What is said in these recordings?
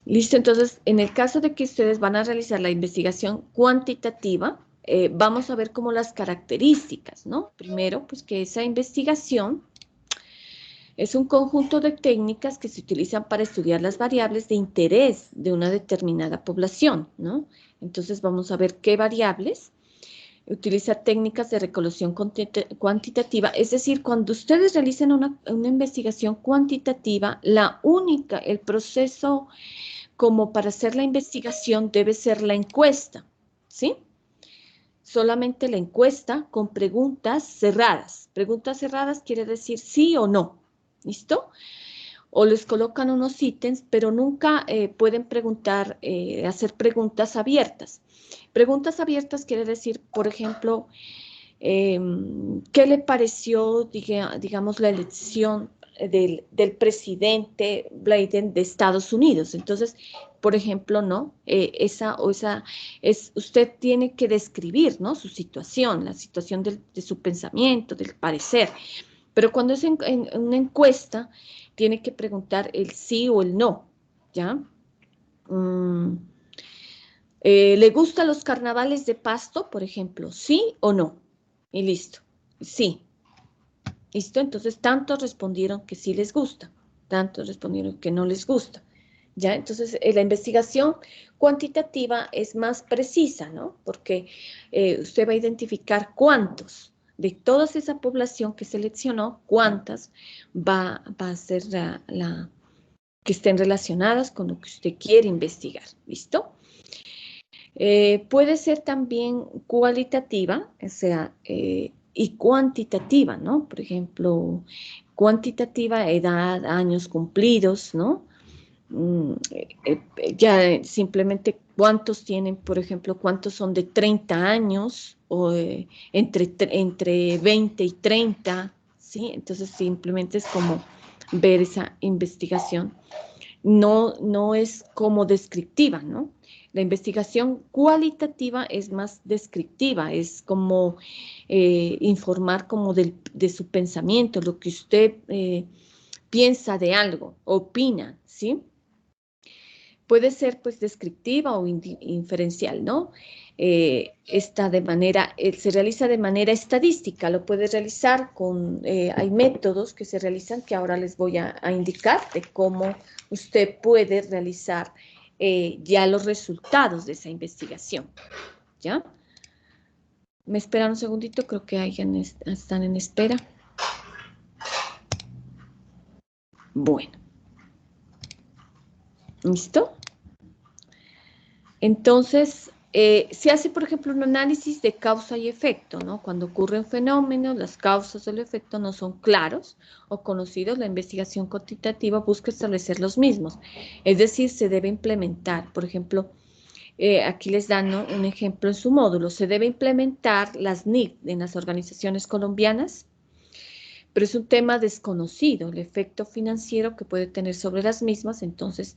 Listo, entonces, en el caso de que ustedes van a realizar la investigación cuantitativa, vamos a ver como las características, ¿no? Primero, pues que esa investigación es un conjunto de técnicas que se utilizan para estudiar las variables de interés de una determinada población, ¿no? Entonces, vamos a ver qué variables. Utiliza técnicas de recolección cuantitativa, es decir, cuando ustedes realicen una investigación cuantitativa, el proceso como para hacer la investigación debe ser la encuesta, ¿sí? Solamente la encuesta con preguntas cerradas. Preguntas cerradas quiere decir sí o no, ¿listo? O les colocan unos ítems, pero nunca pueden hacer preguntas abiertas. Preguntas abiertas quiere decir, por ejemplo, ¿qué le pareció, digamos, la elección del presidente Biden de Estados Unidos? Entonces, por ejemplo, ¿no? Usted tiene que describir, ¿no? Su situación, la situación de su pensamiento, del parecer. Pero cuando es en una encuesta, tiene que preguntar el sí o el no, ¿ya? Mm, ¿Le gustan los carnavales de Pasto, por ejemplo? ¿Sí o no? Y listo. Sí. ¿Listo? Entonces, tantos respondieron que sí les gusta, tantos respondieron que no les gusta. ¿Ya? Entonces, la investigación cuantitativa es más precisa, ¿no? Porque usted va a identificar cuántos de toda esa población que seleccionó, cuántas va a ser que estén relacionadas con lo que usted quiere investigar. ¿Listo? Puede ser también cualitativa, o sea, y cuantitativa, ¿no? Por ejemplo, cuantitativa, edad, años cumplidos, ¿no? Ya simplemente cuántos tienen, por ejemplo, cuántos son de 30 años o entre 20 y 30, ¿sí? Entonces simplemente es como ver esa investigación no es como descriptiva, ¿no? La investigación cualitativa es más descriptiva, es como informar como de su pensamiento, lo que usted piensa de algo, opina, ¿sí? Puede ser pues descriptiva o inferencial, ¿no? Se realiza de manera estadística, lo puede realizar hay métodos que se realizan que ahora les voy a indicar de cómo usted puede realizar ya los resultados de esa investigación, ¿ya? Me esperan un segundito, creo que están en espera. Bueno, ¿listo? Entonces, se hace, por ejemplo, un análisis de causa y efecto, ¿no? Cuando ocurre un fenómeno, las causas o el efecto no son claros o conocidos, la investigación cuantitativa busca establecer los mismos. Es decir, se debe implementar, por ejemplo, aquí les dan, ¿no?, un ejemplo en su módulo, se debe implementar las NIC en las organizaciones colombianas, pero es un tema desconocido, el efecto financiero que puede tener sobre las mismas. Entonces,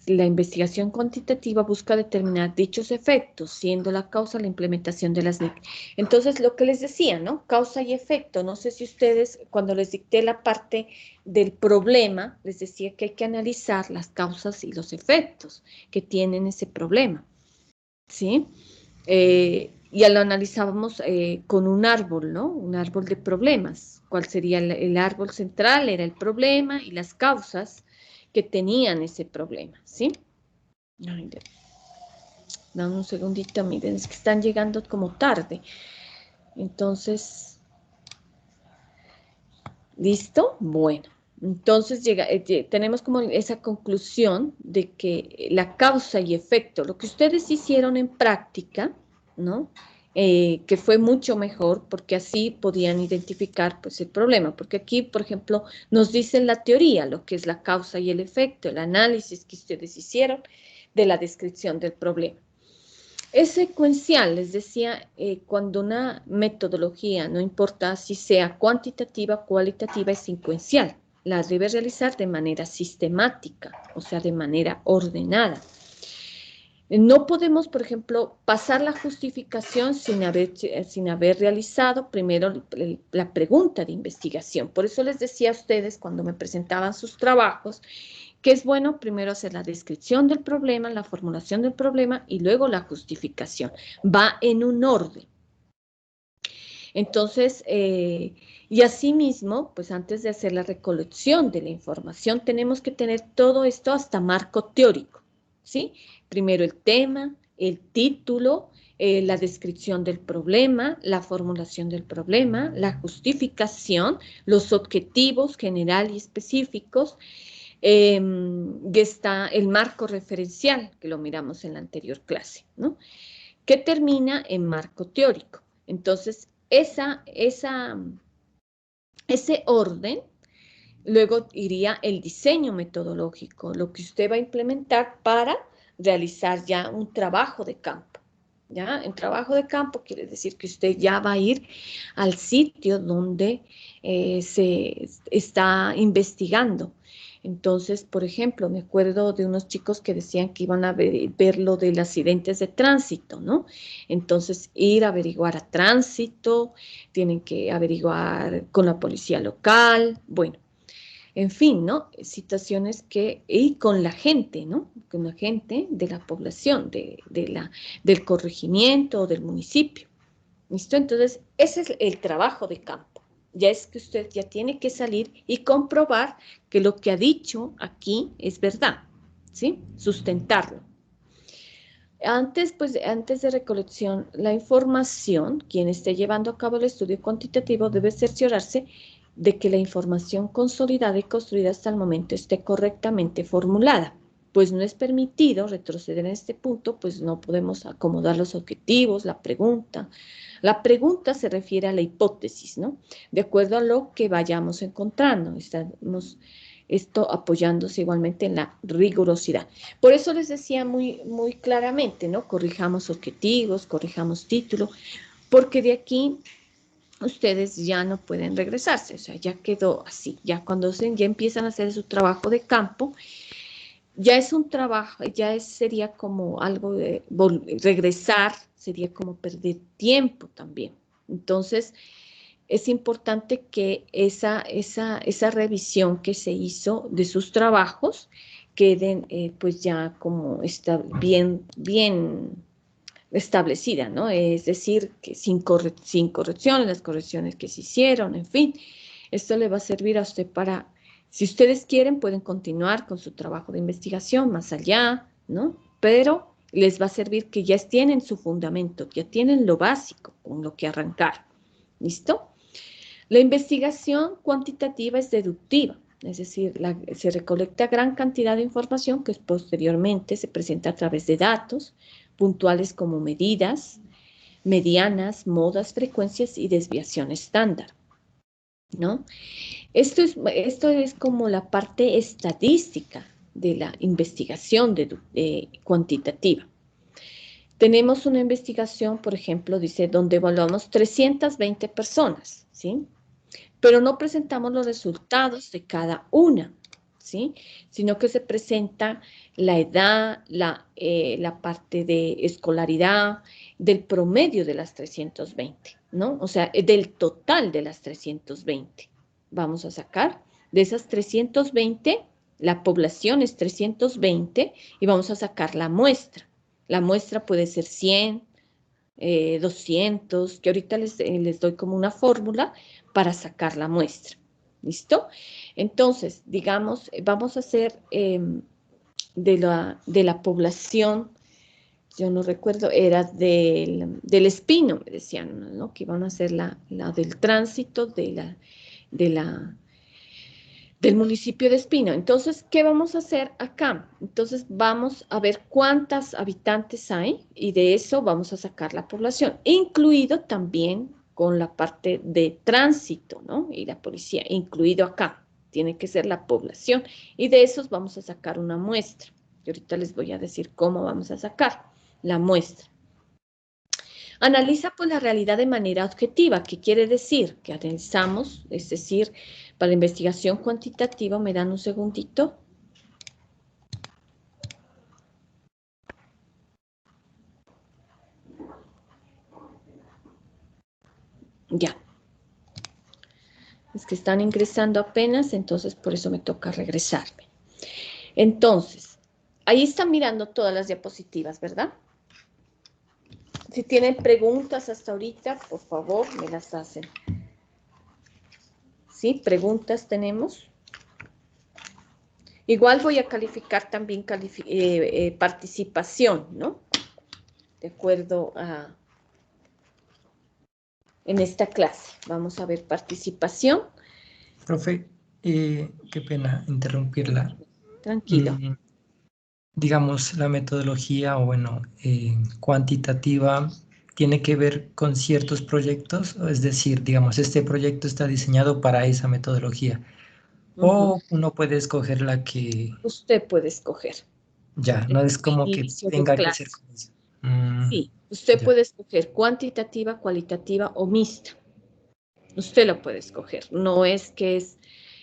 la investigación cuantitativa busca determinar dichos efectos, siendo la causa la implementación de las NIC. Entonces, lo que les decía, ¿no? Causa y efecto. No sé si ustedes, cuando les dicté la parte del problema, les decía que hay que analizar las causas y los efectos que tienen ese problema, ¿sí? Y lo analizábamos con un árbol, ¿no? Un árbol de problemas. ¿Cuál sería el árbol central? Era el problema y las causas que tenían ese problema, ¿sí? Ay, dame un segundito, miren, es que están llegando como tarde. Entonces, ¿listo? Bueno, entonces tenemos como esa conclusión de que la causa y efecto, lo que ustedes hicieron en práctica, ¿no? Que fue mucho mejor porque así podían identificar pues el problema, porque aquí, por ejemplo, nos dicen la teoría, lo que es la causa y el efecto, el análisis que ustedes hicieron de la descripción del problema. Es secuencial, les decía, cuando una metodología, no importa si sea cuantitativa, cualitativa, es secuencial. La debe realizar de manera sistemática, o sea, de manera ordenada. No podemos, por ejemplo, pasar la justificación sin haber realizado primero la pregunta de investigación. Por eso les decía a ustedes cuando me presentaban sus trabajos ¿Qué es bueno? Primero hacer la descripción del problema, la formulación del problema y luego la justificación. Va en un orden. Entonces, y asimismo, pues antes de hacer la recolección de la información, tenemos que tener todo esto hasta marco teórico, ¿sí? Primero el tema, el título, la descripción del problema, la formulación del problema, la justificación, los objetivos general y específicos, y está el marco referencial, que lo miramos en la anterior clase, ¿no? Que termina en marco teórico. Entonces, ese orden, luego iría el diseño metodológico, lo que usted va a implementar para realizar ya un trabajo de campo. ¿Ya? Un trabajo de campo quiere decir que usted ya va a ir al sitio donde se está investigando. Entonces, por ejemplo, me acuerdo de unos chicos que decían que iban a ver lo de los accidentes de tránsito, ¿no? Entonces, ir a averiguar a tránsito, tienen que averiguar con la policía local, bueno, en fin, ¿no? Situaciones y con la gente, ¿no? Con la gente de la población, del corregimiento o del municipio. ¿Listo? Entonces, ese es el trabajo de campo. Ya es que usted ya tiene que salir y comprobar que lo que ha dicho aquí es verdad, ¿sí? Sustentarlo. Antes de recolección, la información, quien esté llevando a cabo el estudio cuantitativo debe cerciorarse de que la información consolidada y construida hasta el momento esté correctamente formulada, pues no es permitido retroceder en este punto, pues no podemos acomodar los objetivos, la pregunta. La pregunta se refiere a la hipótesis, ¿no? De acuerdo a lo que vayamos encontrando. Estamos esto apoyándose igualmente en la rigurosidad. Por eso les decía muy claramente, ¿no? Corrijamos objetivos, corrijamos título, porque de aquí ustedes ya no pueden regresarse, o sea, ya quedó así. Ya cuando ya empiezan a hacer su trabajo de campo, ya es un trabajo, sería como algo de regresar, sería como perder tiempo también. Entonces, es importante que esa revisión que se hizo de sus trabajos queden pues ya como está bien establecida, ¿no? Es decir, que sin correcciones, las correcciones que se hicieron, en fin, esto le va a servir a usted para, si ustedes quieren, pueden continuar con su trabajo de investigación más allá, ¿no? Pero les va a servir que ya tienen su fundamento, ya tienen lo básico con lo que arrancar, ¿listo? La investigación cuantitativa es deductiva, es decir, se recolecta gran cantidad de información que posteriormente se presenta a través de datos puntuales como medidas, medianas, modas, frecuencias y desviación estándar, ¿no? Esto es como la parte estadística de la investigación cuantitativa. Tenemos una investigación, por ejemplo, dice, donde evaluamos 320 personas, ¿sí? Pero no presentamos los resultados de cada una, ¿sí? Sino que se presenta la edad, la parte de escolaridad, del promedio de las 320, ¿no? O sea, del total de las 320. Vamos a sacar de esas 320, la población es 320 y vamos a sacar la muestra. La muestra puede ser 100, 200, que ahorita les doy como una fórmula para sacar la muestra. ¿Listo? Entonces, digamos, vamos a hacer de la población, yo no recuerdo, era del Espino, me decían, ¿no? Que iban a hacer la del tránsito de la, del municipio de Espino. Entonces, ¿qué vamos a hacer acá? Entonces, vamos a ver cuántos habitantes hay y de eso vamos a sacar la población, incluido también con la parte de tránsito, ¿no? Y la policía, incluido acá. Tiene que ser la población y de esos vamos a sacar una muestra. Y ahorita les voy a decir cómo vamos a sacar la muestra. Analiza pues la realidad de manera objetiva. ¿Qué quiere decir? Que analizamos, es decir, para la investigación cuantitativa, me dan un segundito. Ya. Es que están ingresando apenas, entonces por eso me toca regresarme. Entonces, ahí están mirando todas las diapositivas, ¿verdad? Si tienen preguntas hasta ahorita, por favor, me las hacen. ¿Sí? ¿Preguntas tenemos? Igual voy a calificar también participación, ¿no? De acuerdo a... En esta clase. Vamos a ver participación. Profe, qué pena interrumpirla. Tranquilo. Digamos, la metodología o bueno, cuantitativa tiene que ver con ciertos proyectos, es decir, digamos, este proyecto está diseñado para esa metodología. O uno puede escoger la que Usted puede escoger. ya, no Desde es el como que inicio de tenga que ser clase. como eso. Mm, Sí, usted ya, puede escoger cuantitativa, cualitativa o mixta. Usted lo puede escoger. No es que es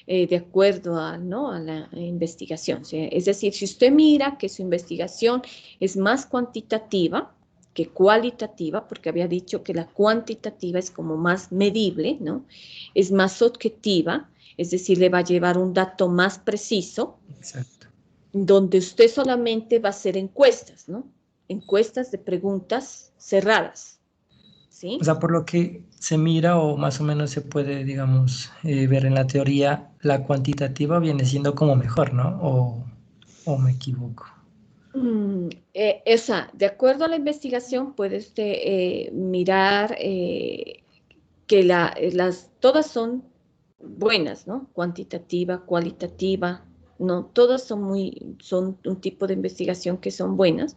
de acuerdo a, ¿no? a la investigación. ¿Sí? Es decir, si usted mira que su investigación es más cuantitativa que cualitativa, porque había dicho que la cuantitativa es como más medible, ¿no? Es más objetiva, es decir, le va a llevar un dato más preciso, exacto. donde usted solamente va a hacer encuestas, ¿no? Encuestas de preguntas cerradas, O ¿sí? sea, por lo que se mira o más o menos se puede, digamos, ver en la teoría, la cuantitativa viene siendo como mejor, ¿no? O me equivoco. De acuerdo a la investigación, puede usted mirar que todas son buenas, ¿no? Cuantitativa, cualitativa, ¿no? Todas son un tipo de investigación que son buenas,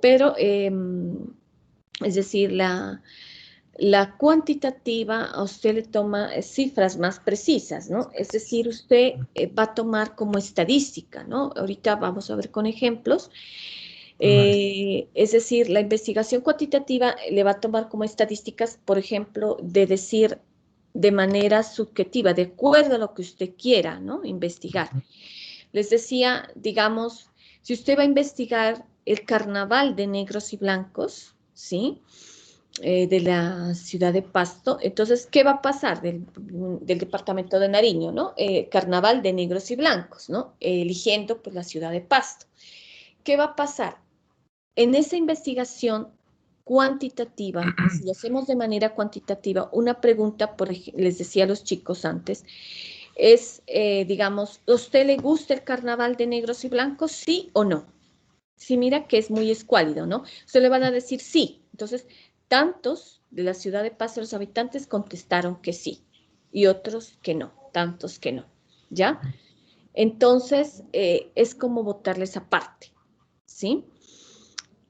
pero, es decir, la cuantitativa a usted le toma cifras más precisas, ¿no? Es decir, usted va a tomar como estadística, ¿no? Ahorita vamos a ver con ejemplos. Vale, Es decir, la investigación cuantitativa le va a tomar como estadísticas, por ejemplo, de decir de manera subjetiva, de acuerdo a lo que usted quiera, ¿no? Investigar. Les decía, digamos, si usted va a investigar el carnaval de negros y blancos, ¿sí? De la ciudad de Pasto. Entonces, ¿qué va a pasar del departamento de Nariño, ¿no? Carnaval de negros y blancos, ¿no? Eligiendo pues la ciudad de Pasto. ¿Qué va a pasar? En esa investigación cuantitativa, si lo hacemos de manera cuantitativa, una pregunta, les decía a los chicos antes, es, digamos, ¿a usted le gusta el carnaval de negros y blancos, sí o no? Sí, mira que es muy escuálido, ¿no? Usted le van a decir sí. Entonces, tantos de la ciudad de Pasto, los habitantes contestaron que sí y otros que no, tantos que no, ¿ya? Entonces, es como votarles aparte, ¿sí?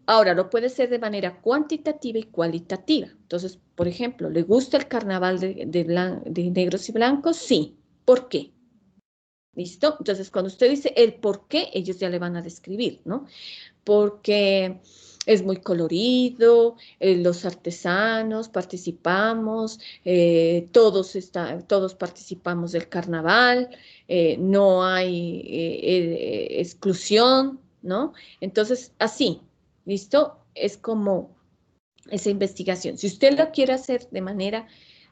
Ahora, lo puede ser de manera cuantitativa y cualitativa. Entonces, por ejemplo, ¿le gusta el carnaval de negros y blancos? Sí. ¿Por qué? ¿Listo? Entonces, cuando usted dice el por qué, ellos ya le van a describir, ¿no? Porque es muy colorido, los artesanos participamos, todos participamos del carnaval, no hay exclusión, ¿no? Entonces, así, ¿listo? Es como esa investigación. Si usted lo quiere hacer de manera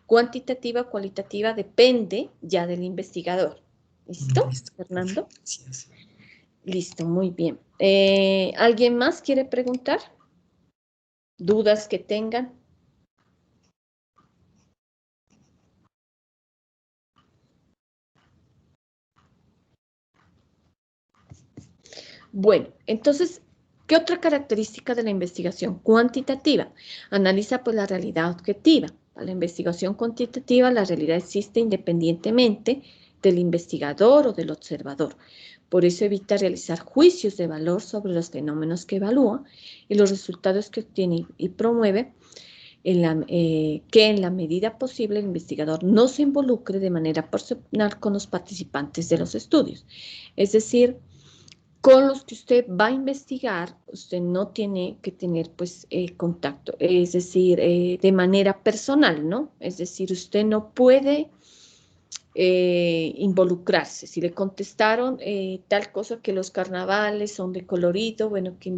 cuantitativa, cualitativa, depende ya del investigador. ¿Listo, listo, profe, Fernando? gracias. Listo, muy bien. ¿Alguien más quiere preguntar? ¿Dudas que tengan? Bueno, entonces, ¿qué otra característica de la investigación cuantitativa? Analiza pues la realidad objetiva. Para la investigación cuantitativa, la realidad existe independientemente del investigador o del observador. Por eso evita realizar juicios de valor sobre los fenómenos que evalúa y los resultados que obtiene y promueve que en la medida posible el investigador no se involucre de manera personal con los participantes de los estudios. Es decir, con los que usted va a investigar, usted no tiene que tener pues contacto, es decir, de manera personal, ¿no? Es decir, usted no puede involucrarse. Si le contestaron tal cosa que los carnavales son de colorido, bueno, que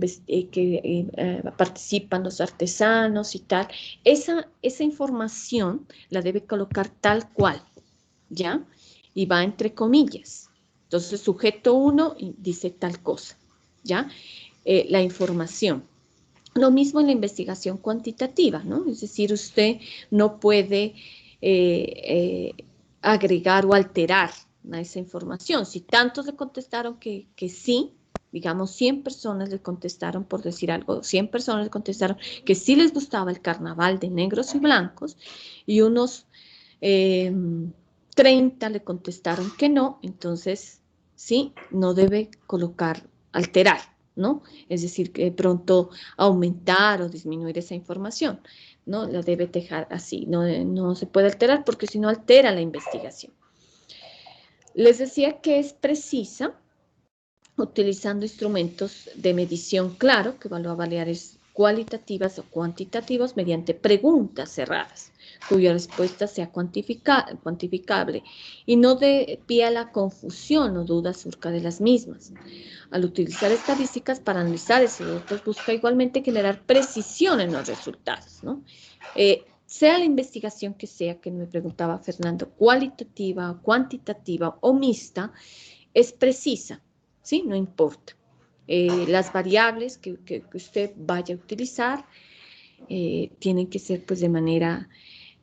participan los artesanos y tal, esa información la debe colocar tal cual, ¿ya? Y va entre comillas. Entonces, sujeto 1 dice tal cosa, ¿ya? La información. Lo mismo en la investigación cuantitativa, ¿no? Es decir, usted no puede agregar o alterar a esa información. Si tantos le contestaron que sí, digamos 100 personas le contestaron, por decir algo, 100 personas le contestaron que sí les gustaba el carnaval de negros y blancos, y unos 30 le contestaron que no, entonces sí, no debe alterar, ¿no? Es decir, que de pronto aumentar o disminuir esa información, ¿no? La debe dejar así, no se puede alterar porque si no altera la investigación. Les decía que es precisa utilizando instrumentos de medición, claro, que evalúa variables cualitativas o cuantitativas mediante preguntas cerradas, cuya respuesta sea cuantificable y no dé pie a la confusión o dudas acerca de las mismas. Al utilizar estadísticas para analizar esos datos, busca igualmente generar precisión en los resultados, ¿no? Sea la investigación que sea, que me preguntaba Fernando, cualitativa, cuantitativa o mixta, es precisa, ¿sí? No importa. Las variables que usted vaya a utilizar tienen que ser pues de manera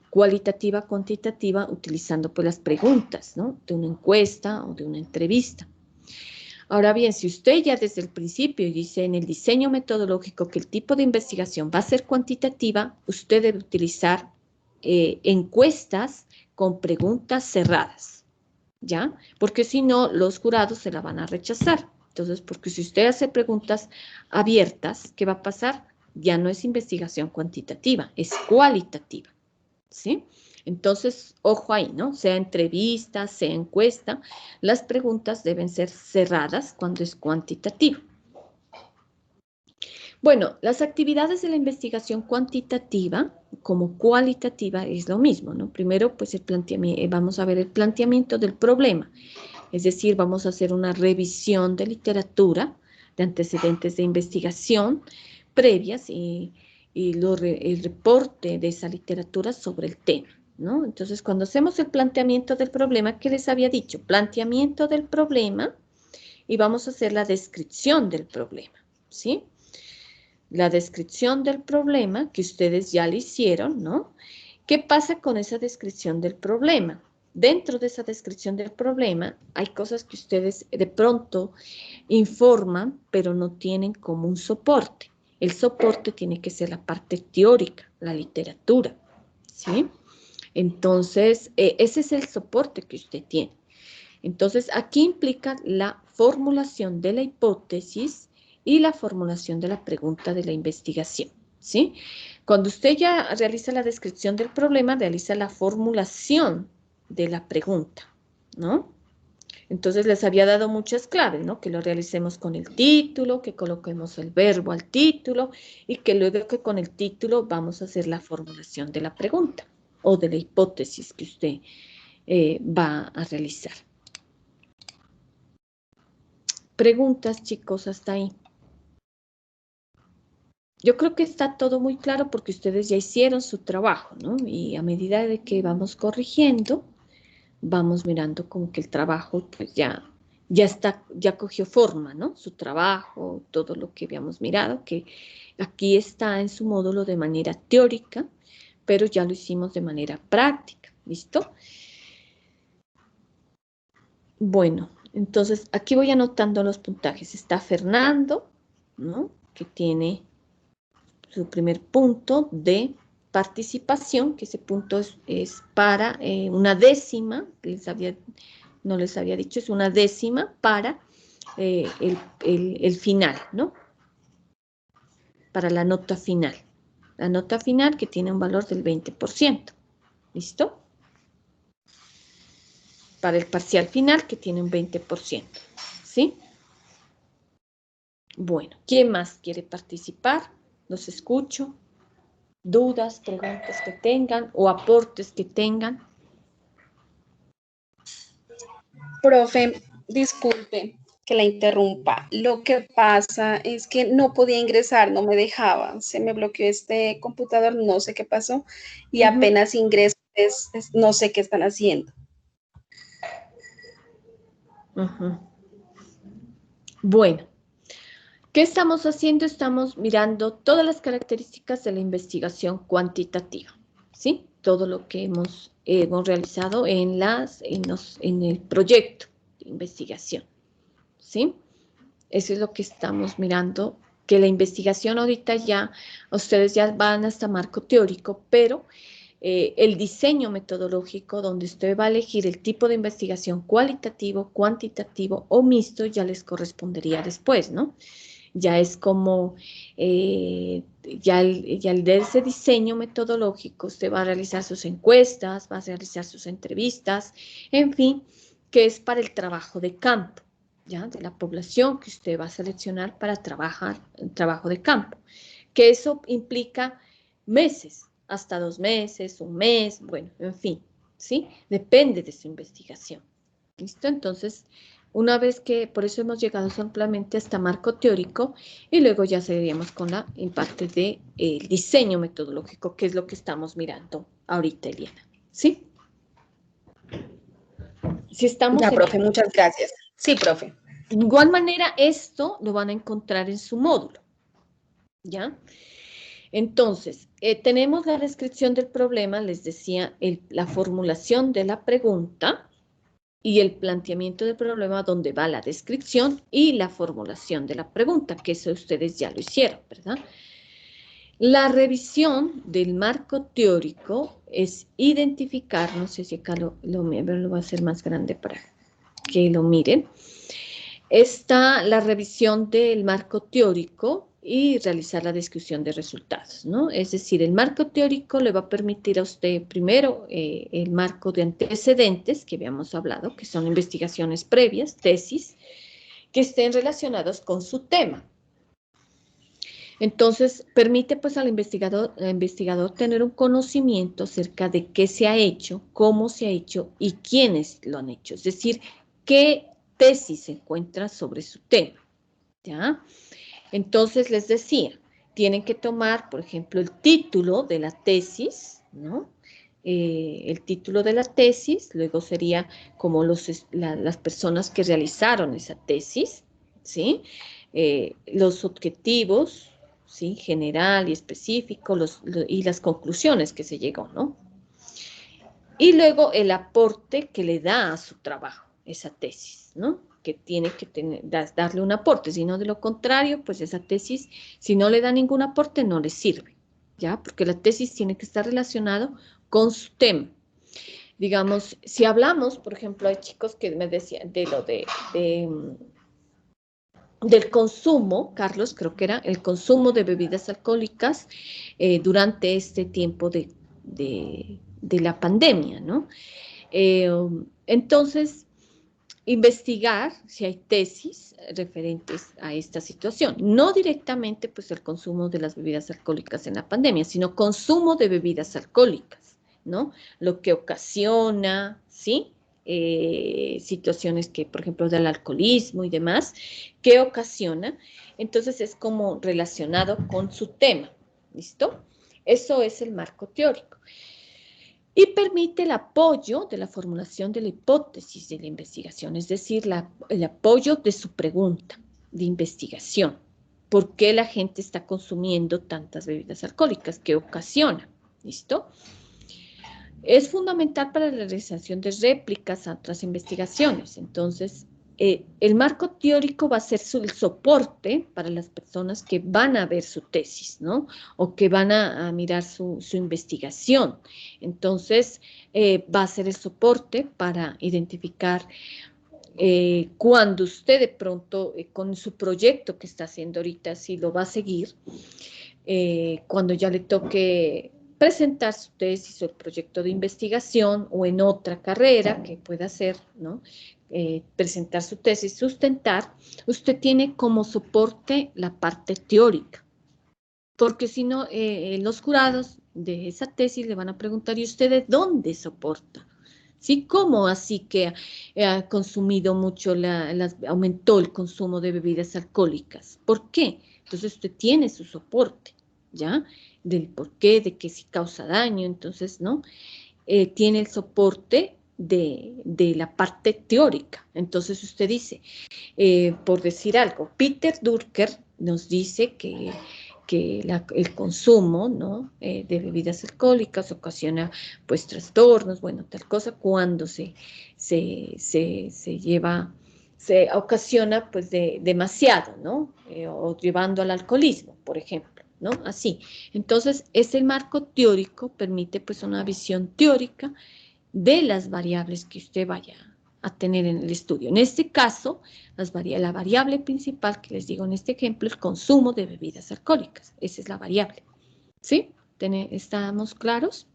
cualitativa, cuantitativa, utilizando pues las preguntas, ¿no? De una encuesta o de una entrevista. Ahora bien, si usted ya desde el principio dice en el diseño metodológico que el tipo de investigación va a ser cuantitativa, usted debe utilizar encuestas con preguntas cerradas, ¿ya? Porque si no, los jurados se la van a rechazar. Entonces, porque si usted hace preguntas abiertas, ¿qué va a pasar? Ya no es investigación cuantitativa, es cualitativa, ¿sí? Entonces, ojo ahí, ¿no? Sea entrevista, sea encuesta, las preguntas deben ser cerradas cuando es cuantitativo. Bueno, las actividades de la investigación cuantitativa como cualitativa es lo mismo, ¿no? Primero, pues vamos a ver el planteamiento del problema, es decir, vamos a hacer una revisión de literatura, de antecedentes de investigación previas y el reporte de esa literatura sobre el tema, ¿no? Entonces, cuando hacemos el planteamiento del problema, ¿qué les había dicho? Planteamiento del problema y vamos a hacer la descripción del problema, ¿sí? La descripción del problema que ustedes ya le hicieron, ¿no? ¿Qué pasa con esa descripción del problema? Dentro de esa descripción del problema hay cosas que ustedes de pronto informan, pero no tienen como un soporte. El soporte tiene que ser la parte teórica, la literatura, ¿sí? Entonces, ese es el soporte que usted tiene. Entonces, aquí implica la formulación de la hipótesis y la formulación de la pregunta de la investigación, ¿sí? Cuando usted ya realiza la descripción del problema, realiza la formulación de la pregunta, ¿no? Entonces les había dado muchas claves, ¿no? Que lo realicemos con el título, que coloquemos el verbo al título y que luego que con el título vamos a hacer la formulación de la pregunta o de la hipótesis que usted va a realizar. Preguntas, chicos, hasta ahí. Yo creo que está todo muy claro porque ustedes ya hicieron su trabajo, ¿no? Y a medida de que vamos corrigiendo, vamos mirando como que el trabajo pues ya cogió forma, ¿no? Su trabajo, todo lo que habíamos mirado, que aquí está en su módulo de manera teórica, pero ya lo hicimos de manera práctica, ¿listo? Bueno, entonces aquí voy anotando los puntajes. Está Fernando, ¿no? Que tiene su primer punto de participación, que ese punto es para una décima, no les había dicho, es una décima para el final, ¿no? Para la nota final. La nota final que tiene un valor del 20%. ¿Listo? Para el parcial final que tiene un 20%. ¿Sí? Bueno, ¿quién más quiere participar? Los escucho. Dudas, preguntas que tengan o aportes que tengan. Profe, disculpe que la interrumpa. Lo que pasa es que no podía ingresar, no me dejaba. Se me bloqueó este computador, no sé qué pasó. Y apenas ingreso, no sé qué están haciendo. Ujú. Bueno, ¿qué estamos haciendo? Estamos mirando todas las características de la investigación cuantitativa, ¿sí? Todo lo que hemos realizado en el proyecto de investigación, ¿sí? Eso es lo que estamos mirando, que la investigación ahorita ya, ustedes ya van hasta marco teórico, pero el diseño metodológico donde usted va a elegir el tipo de investigación cualitativo, cuantitativo o mixto ya les correspondería después, ¿no? Ya es como, ya de ese diseño metodológico usted va a realizar sus encuestas, va a realizar sus entrevistas, en fin, que es para el trabajo de campo, ¿ya? De la población que usted va a seleccionar para trabajar en trabajo de campo, que eso implica meses, hasta 2 meses, 1 mes, bueno, en fin, ¿sí? Depende de su investigación. ¿Listo? Entonces, una vez que, por eso hemos llegado ampliamente hasta marco teórico y luego ya seguiríamos con la parte del diseño metodológico, que es lo que estamos mirando ahorita, Eliana. ¿Sí? Si estamos Ya, en... profe, muchas gracias. Sí, profe. De igual manera, esto lo van a encontrar en su módulo, ¿ya? Entonces, tenemos la descripción del problema, les decía, la formulación de la pregunta y el planteamiento del problema donde va la descripción y la formulación de la pregunta, que eso ustedes ya lo hicieron, ¿verdad? La revisión del marco teórico es identificar, no sé si acá lo voy a hacer más grande para que lo miren. Está la revisión del marco teórico y realizar la descripción de resultados, ¿no? Es decir, el marco teórico le va a permitir a usted primero el marco de antecedentes que habíamos hablado, que son investigaciones previas, tesis, que estén relacionadas con su tema. Entonces, permite pues al investigador tener un conocimiento acerca de qué se ha hecho, cómo se ha hecho y quiénes lo han hecho. Es decir, qué tesis se encuentra sobre su tema, ¿ya? Entonces, les decía, tienen que tomar, por ejemplo, el título de la tesis, ¿no? El título de la tesis, luego sería como las personas que realizaron esa tesis, ¿sí? Los objetivos, ¿sí? General y específico, y las conclusiones que se llegó, ¿no? Y luego el aporte que le da a su trabajo, esa tesis, ¿no? Que tiene que darle un aporte, si no de lo contrario, pues esa tesis, si no le da ningún aporte, no le sirve, ¿ya? Porque la tesis tiene que estar relacionado con su tema. Digamos, si hablamos, por ejemplo, hay chicos que me decían de lo del consumo, Carlos, creo que era el consumo de bebidas alcohólicas durante este tiempo de la pandemia, ¿no? Entonces, investigar si hay tesis referentes a esta situación. No directamente, pues, el consumo de las bebidas alcohólicas en la pandemia, sino consumo de bebidas alcohólicas, ¿no? Lo que ocasiona, ¿sí? Situaciones que, por ejemplo, del alcoholismo y demás, que ocasiona. Entonces, es como relacionado con su tema, ¿listo? Eso es el marco teórico. Y permite el apoyo de la formulación de la hipótesis de la investigación, es decir, el apoyo de su pregunta de investigación. ¿Por qué la gente está consumiendo tantas bebidas alcohólicas? ¿Qué ocasiona? ¿Listo? Es fundamental para la realización de réplicas a otras investigaciones. Entonces, el marco teórico va a ser el soporte para las personas que van a ver su tesis, ¿no? O que van a mirar su investigación. Entonces, va a ser el soporte para identificar cuando usted de pronto, con su proyecto que está haciendo ahorita, si lo va a seguir, cuando ya le toque presentar su tesis o el proyecto de investigación o en otra carrera que pueda hacer, ¿no? Presentar su tesis, sustentar, usted tiene como soporte la parte teórica, porque si no, los jurados de esa tesis le van a preguntar, ¿y usted de dónde soporta? ¿Sí? ¿Cómo así que ha consumido mucho, aumentó el consumo de bebidas alcohólicas? ¿Por qué? Entonces usted tiene su soporte, ¿ya? Del por qué, de que si causa daño, entonces, ¿no? Tiene el soporte de la parte teórica. Entonces usted dice, por decir algo, Peter Drucker nos dice que el consumo, ¿no? De bebidas alcohólicas ocasiona pues trastornos, bueno, tal cosa, cuando se ocasiona pues demasiado, ¿no? O llevando al alcoholismo, por ejemplo, ¿no? Así. Entonces, ese marco teórico permite pues una visión teórica de las variables que usted vaya a tener en el estudio. En este caso, la variable principal que les digo en este ejemplo, el consumo de bebidas alcohólicas. Esa es la variable. ¿Sí? ¿Estamos claros?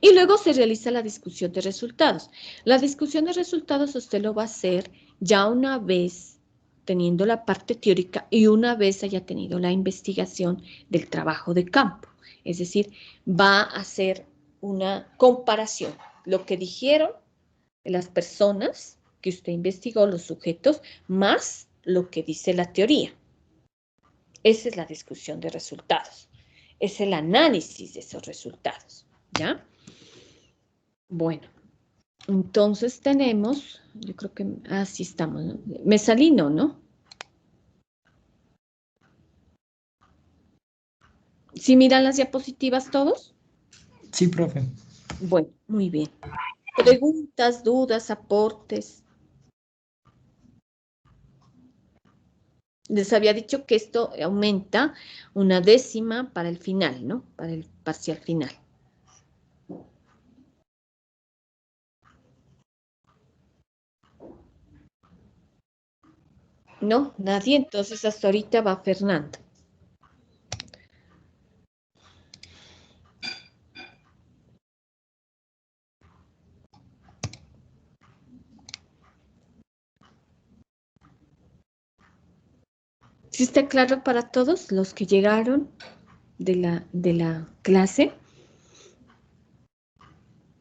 Y luego se realiza la discusión de resultados. La discusión de resultados usted lo va a hacer ya una vez teniendo la parte teórica y una vez haya tenido la investigación del trabajo de campo. Es decir, va a hacer una comparación. Lo que dijeron las personas que usted investigó, los sujetos, más lo que dice la teoría. Esa es la discusión de resultados. Es el análisis de esos resultados. ¿Ya? Bueno, entonces tenemos, yo creo que así estamos, ¿no? Mesalino, ¿no? ¿Sí miran las diapositivas todos? Sí, profe. Bueno, muy bien. Preguntas, dudas, aportes. Les había dicho que esto aumenta una décima para el final, ¿no? Para el parcial final. No, nadie, entonces hasta ahorita va Fernando. ¿Sí está claro para todos los que llegaron de la clase?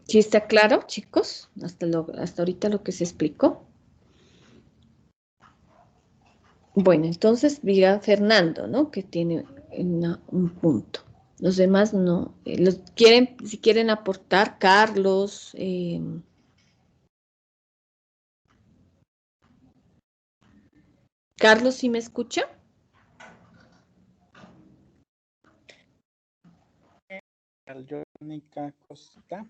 ¿Sí está claro, chicos? Hasta ahorita lo que se explicó. Bueno, entonces diga Fernando, ¿no? Que tiene un punto. Los demás no. Si quieren aportar, Carlos. Carlos, ¿sí me escucha? Yo, única cosita,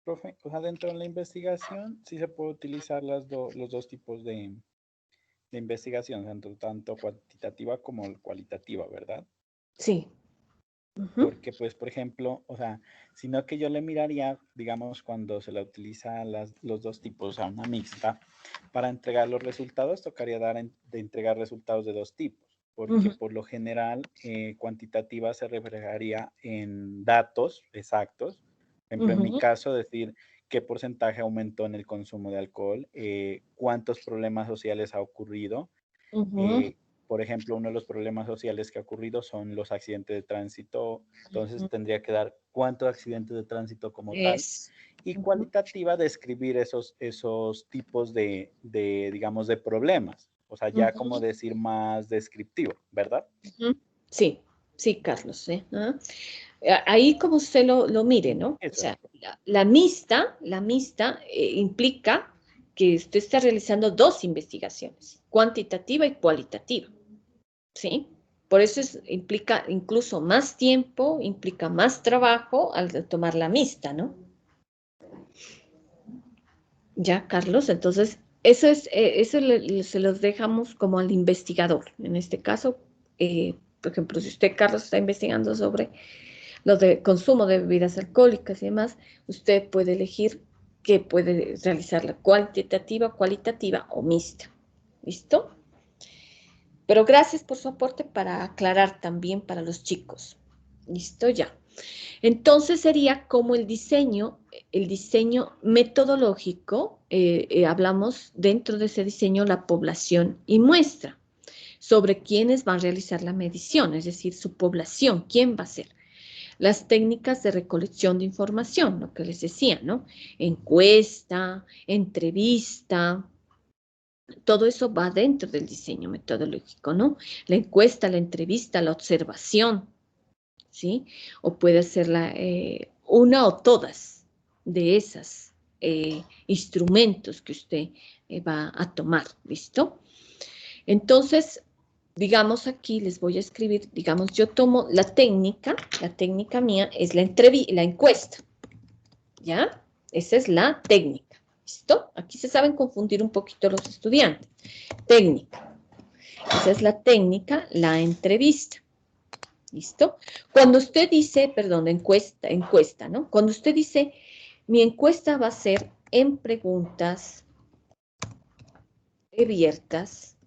profe, o sea, dentro de la investigación sí se puede utilizar los dos tipos de investigación, tanto cuantitativa como cualitativa, ¿verdad? Sí. Porque, pues, por ejemplo, o sea, sino que yo le miraría, digamos, cuando se la utiliza los dos tipos, a una mixta, para entregar los resultados, tocaría de entregar resultados de dos tipos, porque por lo general, cuantitativa se reflejaría en datos exactos. Por ejemplo, en mi caso, decir qué porcentaje aumentó en el consumo de alcohol, cuántos problemas sociales ha ocurrido. Por ejemplo, uno de los problemas sociales que ha ocurrido son los accidentes de tránsito. Entonces tendría que dar cuántos accidentes de tránsito como tal. Y cualitativa, describir esos tipos digamos, de problemas. O sea, ya como decir más descriptivo, ¿verdad? Sí, sí, Carlos. Ahí como usted lo mire, ¿no? Eso. O sea, la mixta implica que usted está realizando dos investigaciones, cuantitativa y cualitativa, ¿sí? Por eso implica incluso más tiempo, implica más trabajo al tomar la mixta, ¿no? Ya, Carlos, entonces eso se los dejamos como al investigador. En este caso, por ejemplo, si usted, Carlos, está investigando sobre lo de consumo de bebidas alcohólicas y demás, usted puede elegir que puede realizar la cuantitativa, cualitativa o mixta. ¿Listo? Pero gracias por su aporte para aclarar también para los chicos. ¿Listo? Ya. Entonces sería como el diseño metodológico, hablamos dentro de ese diseño la población y muestra sobre quiénes van a realizar la medición, es decir, su población, quién va a ser. Las técnicas de recolección de información, lo que les decía, ¿no? Encuesta, entrevista, todo eso va dentro del diseño metodológico, ¿no? La encuesta, la entrevista, la observación, ¿sí? O puede ser una o todas, de esos instrumentos que usted va a tomar, ¿listo? Entonces, digamos aquí, les voy a escribir, digamos, yo tomo la técnica mía es la encuesta, ¿ya? Esa es la técnica, ¿listo? Aquí se saben confundir un poquito los estudiantes. Técnica, esa es la técnica, la entrevista, ¿listo? Cuando usted dice, perdón, encuesta, ¿no? Cuando usted dice, mi encuesta va a ser en preguntas abiertas,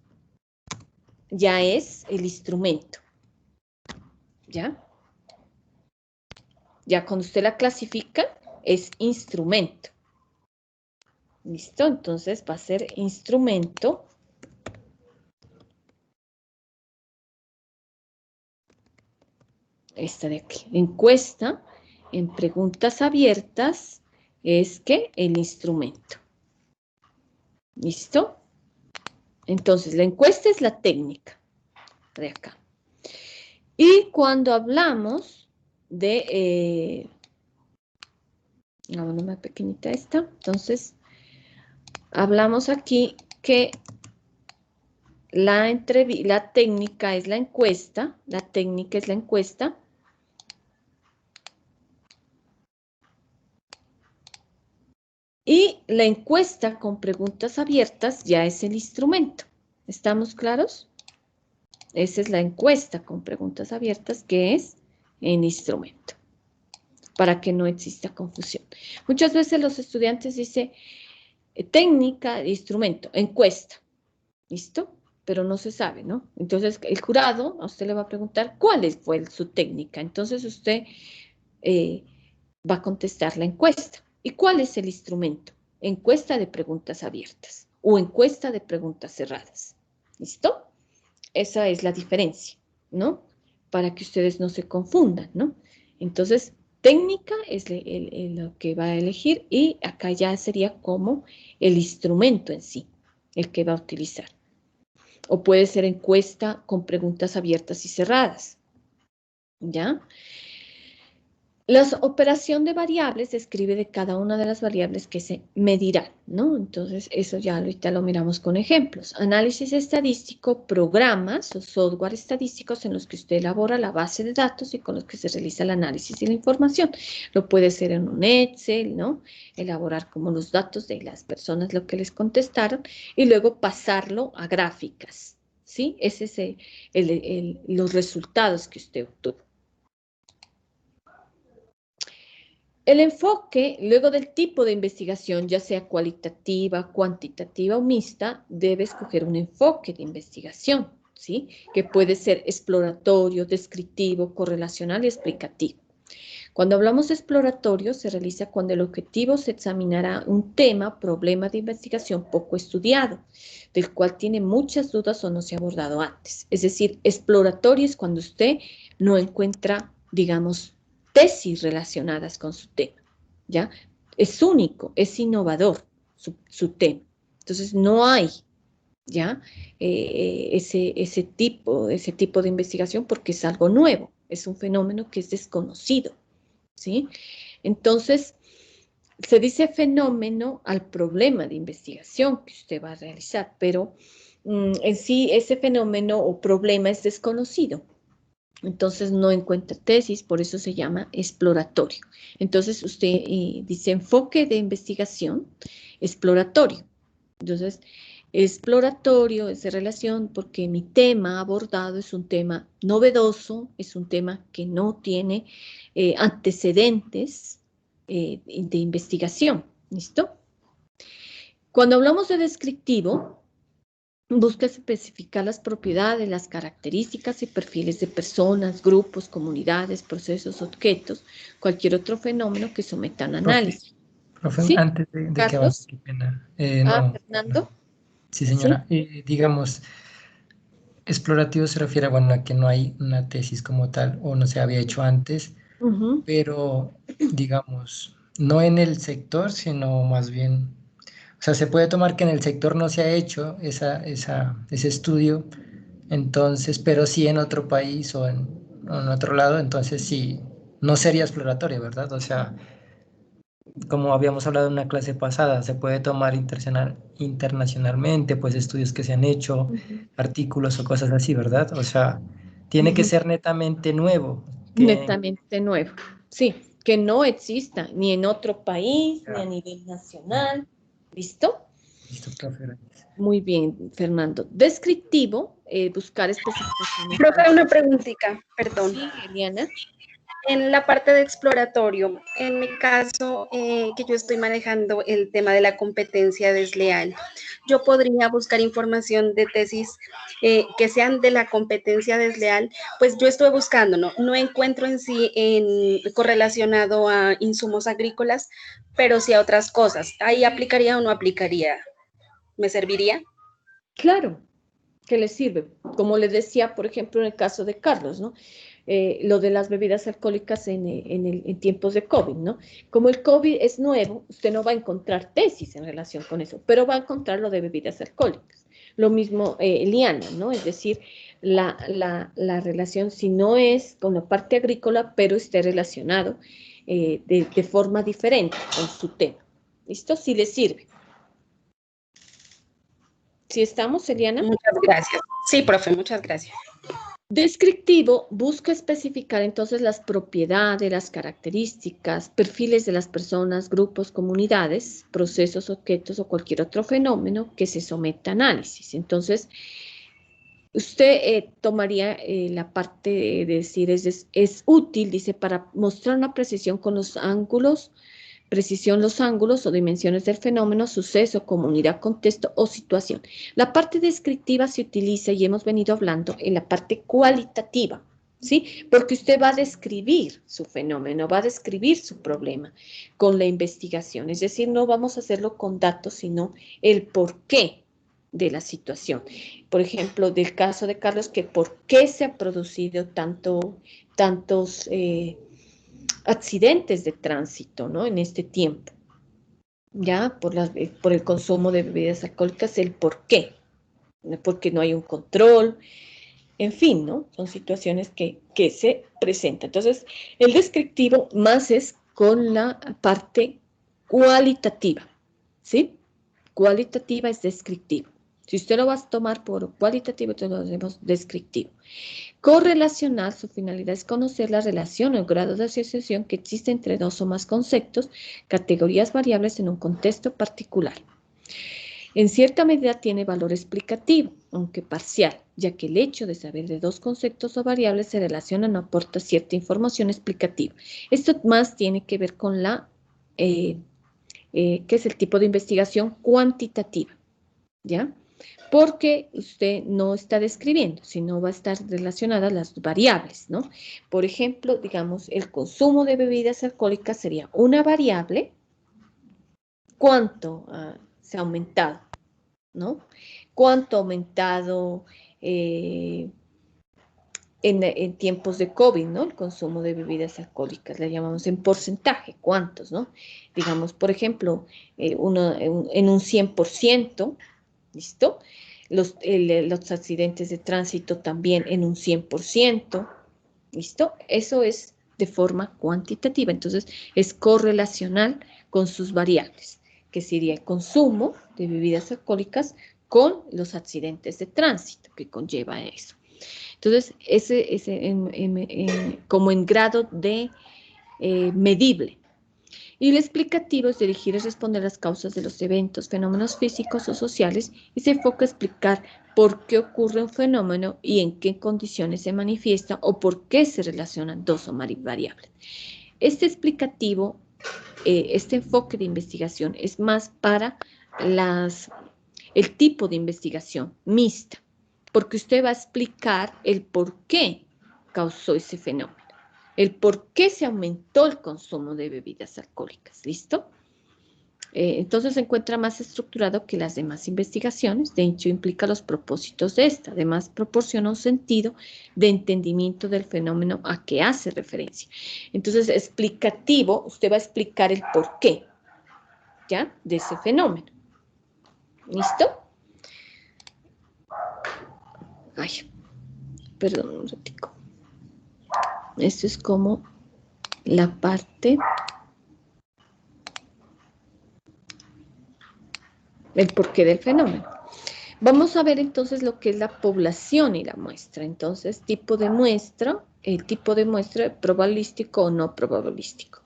ya es el instrumento, ¿ya? Ya cuando usted la clasifica, es instrumento. ¿Listo? Entonces va a ser instrumento. Esta de aquí. Encuesta en preguntas abiertas es que el instrumento. ¿Listo? Entonces, la encuesta es la técnica de acá. Y cuando hablamos de... una más pequeñita esta. Entonces, hablamos aquí que la técnica es la encuesta. La técnica es la encuesta. Y la encuesta con preguntas abiertas ya es el instrumento. ¿Estamos claros? Esa es la encuesta con preguntas abiertas, que es el instrumento, para que no exista confusión. Muchas veces los estudiantes dicen técnica, instrumento, encuesta. ¿Listo? Pero no se sabe, ¿no? Entonces, el jurado a usted le va a preguntar cuál fue su técnica. Entonces, usted va a contestar la encuesta. ¿Y cuál es el instrumento? Encuesta de preguntas abiertas o encuesta de preguntas cerradas. ¿Listo? Esa es la diferencia, ¿no? Para que ustedes no se confundan, ¿no? Entonces, técnica es lo que va a elegir y acá ya sería como el instrumento en sí, el que va a utilizar. O puede ser encuesta con preguntas abiertas y cerradas, ¿ya? La operación de variables describe de cada una de las variables que se medirán, ¿no? Entonces, eso ya ahorita lo miramos con ejemplos. Análisis estadístico, programas o software estadísticos en los que usted elabora la base de datos y con los que se realiza el análisis de la información. Lo puede hacer en un Excel, ¿no? Elaborar como los datos de las personas, lo que les contestaron, y luego pasarlo a gráficas, ¿sí? Ese es los resultados que usted obtuvo. El enfoque, luego del tipo de investigación, ya sea cualitativa, cuantitativa o mixta, debe escoger un enfoque de investigación, ¿sí? Que puede ser exploratorio, descriptivo, correlacional y explicativo. Cuando hablamos de exploratorio, se realiza cuando el objetivo se examinará un tema, problema de investigación poco estudiado, del cual tiene muchas dudas o no se ha abordado antes. Es decir, exploratorio es cuando usted no encuentra, digamos, tesis relacionadas con su tema, ¿ya? Es único, es innovador su tema. Entonces, no hay, ¿ya? Ese tipo de investigación porque es algo nuevo, es un fenómeno que es desconocido, ¿sí? Entonces, se dice fenómeno al problema de investigación que usted va a realizar, pero en sí ese fenómeno o problema es desconocido. Entonces no encuentra tesis, por eso se llama exploratorio. Entonces usted dice enfoque de investigación exploratorio. Entonces, exploratorio es de relación porque mi tema abordado es un tema novedoso, es un tema que no tiene antecedentes de investigación. ¿Listo? Cuando hablamos de descriptivo, busca especificar las propiedades, las características y perfiles de personas, grupos, comunidades, procesos, objetos, cualquier otro fenómeno que sometan a análisis. Profe, ¿Sí? antes de que avance, qué pena. No, Fernando. no. Sí, señora. ¿Sí? Digamos, explorativo se refiere bueno, a que no hay una tesis como tal o no se había hecho antes, pero digamos, no en el sector, sino más bien, o sea, se puede tomar que en el sector no se ha hecho ese estudio, entonces, pero sí en otro país o en otro lado, entonces sí, no sería exploratorio, ¿verdad? O sea, como habíamos hablado en una clase pasada, se puede tomar internacionalmente, pues estudios que se han hecho, artículos o cosas así, ¿verdad? O sea, tiene que ser netamente nuevo. Netamente nuevo. Sí, que no exista ni en otro país, ni a nivel nacional. ¿Listo? Listo, profe. Gracias. Muy bien, Fernando. Descriptivo, buscar especificaciones. Profe, una preguntita, perdón. Sí, Eliana. En la parte de exploratorio, en mi caso, que yo estoy manejando el tema de la competencia desleal, yo podría buscar información de tesis que sean de la competencia desleal, pues yo estuve buscando, no encuentro en sí correlacionado a insumos agrícolas, pero sí a otras cosas. ¿Ahí aplicaría o no aplicaría? ¿Me serviría? Claro, que le sirve. Como le decía, por ejemplo, en el caso de Carlos, ¿no? Lo de las bebidas alcohólicas en tiempos de COVID, ¿no? Como el COVID es nuevo, usted no va a encontrar tesis en relación con eso, pero va a encontrar lo de bebidas alcohólicas. Lo mismo Eliana, ¿no? Es decir, la relación, si no es con la parte agrícola, pero esté relacionado de forma diferente con su tema. ¿Listo? Si le sirve. ¿Sí estamos, Eliana? Muchas gracias. Sí, profe, muchas gracias. Descriptivo busca especificar entonces las propiedades, las características, perfiles de las personas, grupos, comunidades, procesos, objetos o cualquier otro fenómeno que se someta a análisis. Entonces, usted tomaría la parte de decir es útil, dice, para mostrar una precisión con los ángulos, precisión los ángulos o dimensiones del fenómeno, suceso, comunidad, contexto o situación. La parte descriptiva se utiliza, y hemos venido hablando, en la parte cualitativa, ¿sí? Porque usted va a describir su fenómeno, va a describir su problema con la investigación. Es decir, no vamos a hacerlo con datos, sino el porqué de la situación. Por ejemplo, del caso de Carlos, que por qué se han producido tantos accidentes de tránsito, ¿no? En este tiempo, ya por el consumo de bebidas alcohólicas, el por qué, porque no hay un control, en fin, ¿no? Son situaciones que se presentan. Entonces, el descriptivo más es con la parte cualitativa, ¿sí? Cualitativa es descriptivo. Si usted lo va a tomar por cualitativo, entonces lo hacemos descriptivo. Correlacional, su finalidad es conocer la relación o el grado de asociación que existe entre dos o más conceptos, categorías variables en un contexto particular. En cierta medida tiene valor explicativo, aunque parcial, ya que el hecho de saber de dos conceptos o variables se relacionan no aporta cierta información explicativa. Esto más tiene que ver con que es el tipo de investigación cuantitativa, ¿ya? Porque usted no está describiendo, sino va a estar relacionada las variables, ¿no? Por ejemplo, digamos, el consumo de bebidas alcohólicas sería una variable. ¿Cuánto se ha aumentado? ¿No? ¿Cuánto ha aumentado en tiempos de COVID, ¿no? El consumo de bebidas alcohólicas, le llamamos en porcentaje, ¿cuántos, no? Digamos, por ejemplo, en un 100%, ¿listo? Los accidentes de tránsito también en un 100%, ¿listo? Eso es de forma cuantitativa, entonces es correlacional con sus variables, que sería el consumo de bebidas alcohólicas con los accidentes de tránsito que conlleva eso. Entonces, como en grado de medible. Y el explicativo es dirigir y responder las causas de los eventos, fenómenos físicos o sociales y se enfoca a explicar por qué ocurre un fenómeno y en qué condiciones se manifiesta o por qué se relacionan dos o más variables. Este explicativo, este enfoque de investigación es más para el tipo de investigación mixta, porque usted va a explicar el por qué causó ese fenómeno, el por qué se aumentó el consumo de bebidas alcohólicas, ¿listo? Entonces se encuentra más estructurado que las demás investigaciones, de hecho implica los propósitos de esta, además proporciona un sentido de entendimiento del fenómeno a que hace referencia. Entonces, explicativo, usted va a explicar el por qué, ¿ya? De ese fenómeno. ¿Listo? Ay, perdón un ratico. Esto es como la parte el porqué del fenómeno. Vamos a ver entonces lo que es la población y la muestra. Entonces, tipo de muestra, el tipo de muestra probabilístico o no probabilístico.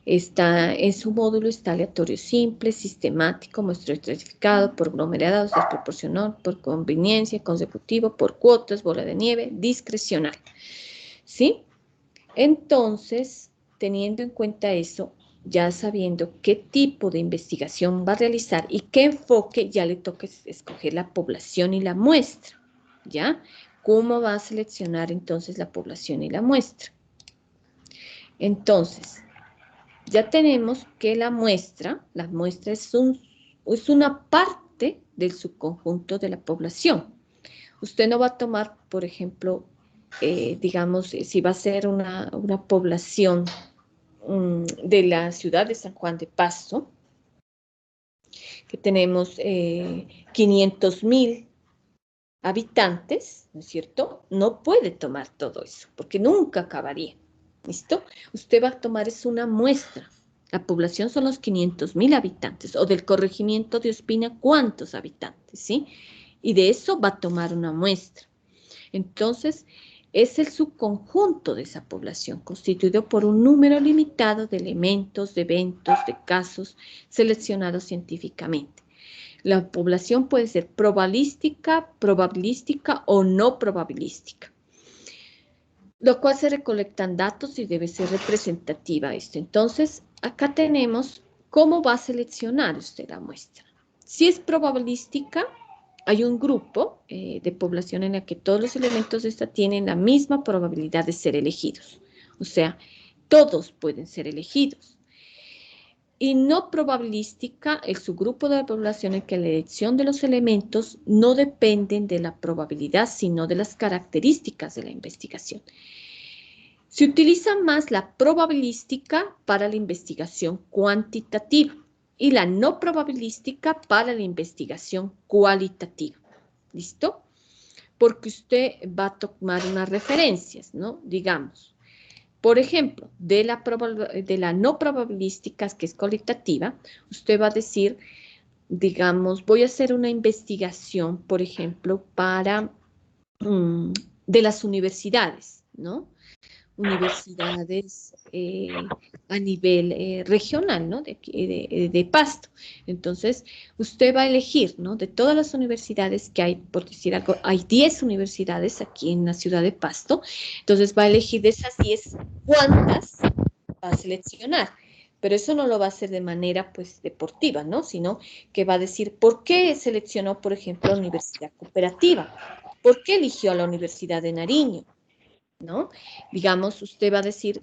En su módulo está aleatorio simple, sistemático, muestreo estratificado, por glomerados, desproporcional, por conveniencia, consecutivo, por cuotas, bola de nieve, discrecional. ¿Sí? Entonces, teniendo en cuenta eso, ya sabiendo qué tipo de investigación va a realizar y qué enfoque, ya le toca escoger la población y la muestra, ¿ya? ¿Cómo va a seleccionar entonces la población y la muestra? Entonces, ya tenemos que la muestra es una parte del subconjunto de la población. Usted no va a tomar, por ejemplo, digamos, si va a ser una población de la ciudad de San Juan de Pasto, que tenemos 500.000 habitantes, ¿no es cierto? No puede tomar todo eso, porque nunca acabaría, ¿listo? Usted va a tomar es una muestra. La población son los 500.000 habitantes, o del corregimiento de Ospina, ¿cuántos habitantes, sí? Y de eso va a tomar una muestra. Entonces, es el subconjunto de esa población, constituido por un número limitado de elementos, de eventos, de casos seleccionados científicamente. La población puede ser probabilística o no probabilística, lo cual se recolectan datos y debe ser representativa esto. Entonces, acá tenemos cómo va a seleccionar usted la muestra. Si es probabilística, hay un grupo de población en la que todos los elementos de esta tienen la misma probabilidad de ser elegidos. O sea, todos pueden ser elegidos. Y no probabilística, el subgrupo de la población en que la elección de los elementos no dependen de la probabilidad, sino de las características de la investigación. Se utiliza más la probabilística para la investigación cuantitativa y la no probabilística para la investigación cualitativa. ¿Listo? Porque usted va a tomar unas referencias, ¿no? Digamos, por ejemplo, de la no probabilística, que es cualitativa, usted va a decir, digamos, voy a hacer una investigación, por ejemplo, de las universidades, ¿no? Universidades a nivel regional, ¿no? De Pasto. Entonces, usted va a elegir, ¿no? De todas las universidades que hay, por decir algo, hay 10 universidades aquí en la ciudad de Pasto, entonces va a elegir de esas 10 cuántas va a seleccionar. Pero eso no lo va a hacer de manera, pues, deportiva, ¿no? Sino que va a decir, ¿por qué seleccionó, por ejemplo, la Universidad Cooperativa? ¿Por qué eligió a la Universidad de Nariño? ¿No? Digamos, usted va a decir,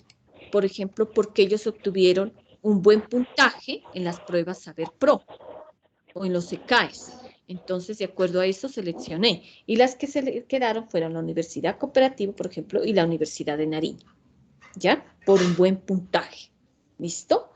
por ejemplo, porque ellos obtuvieron un buen puntaje en las pruebas Saber Pro o en los ECAES. Entonces, de acuerdo a eso, seleccioné. Y las que se le quedaron fueron la Universidad Cooperativa, por ejemplo, y la Universidad de Nariño. ¿Ya? Por un buen puntaje. ¿Listo?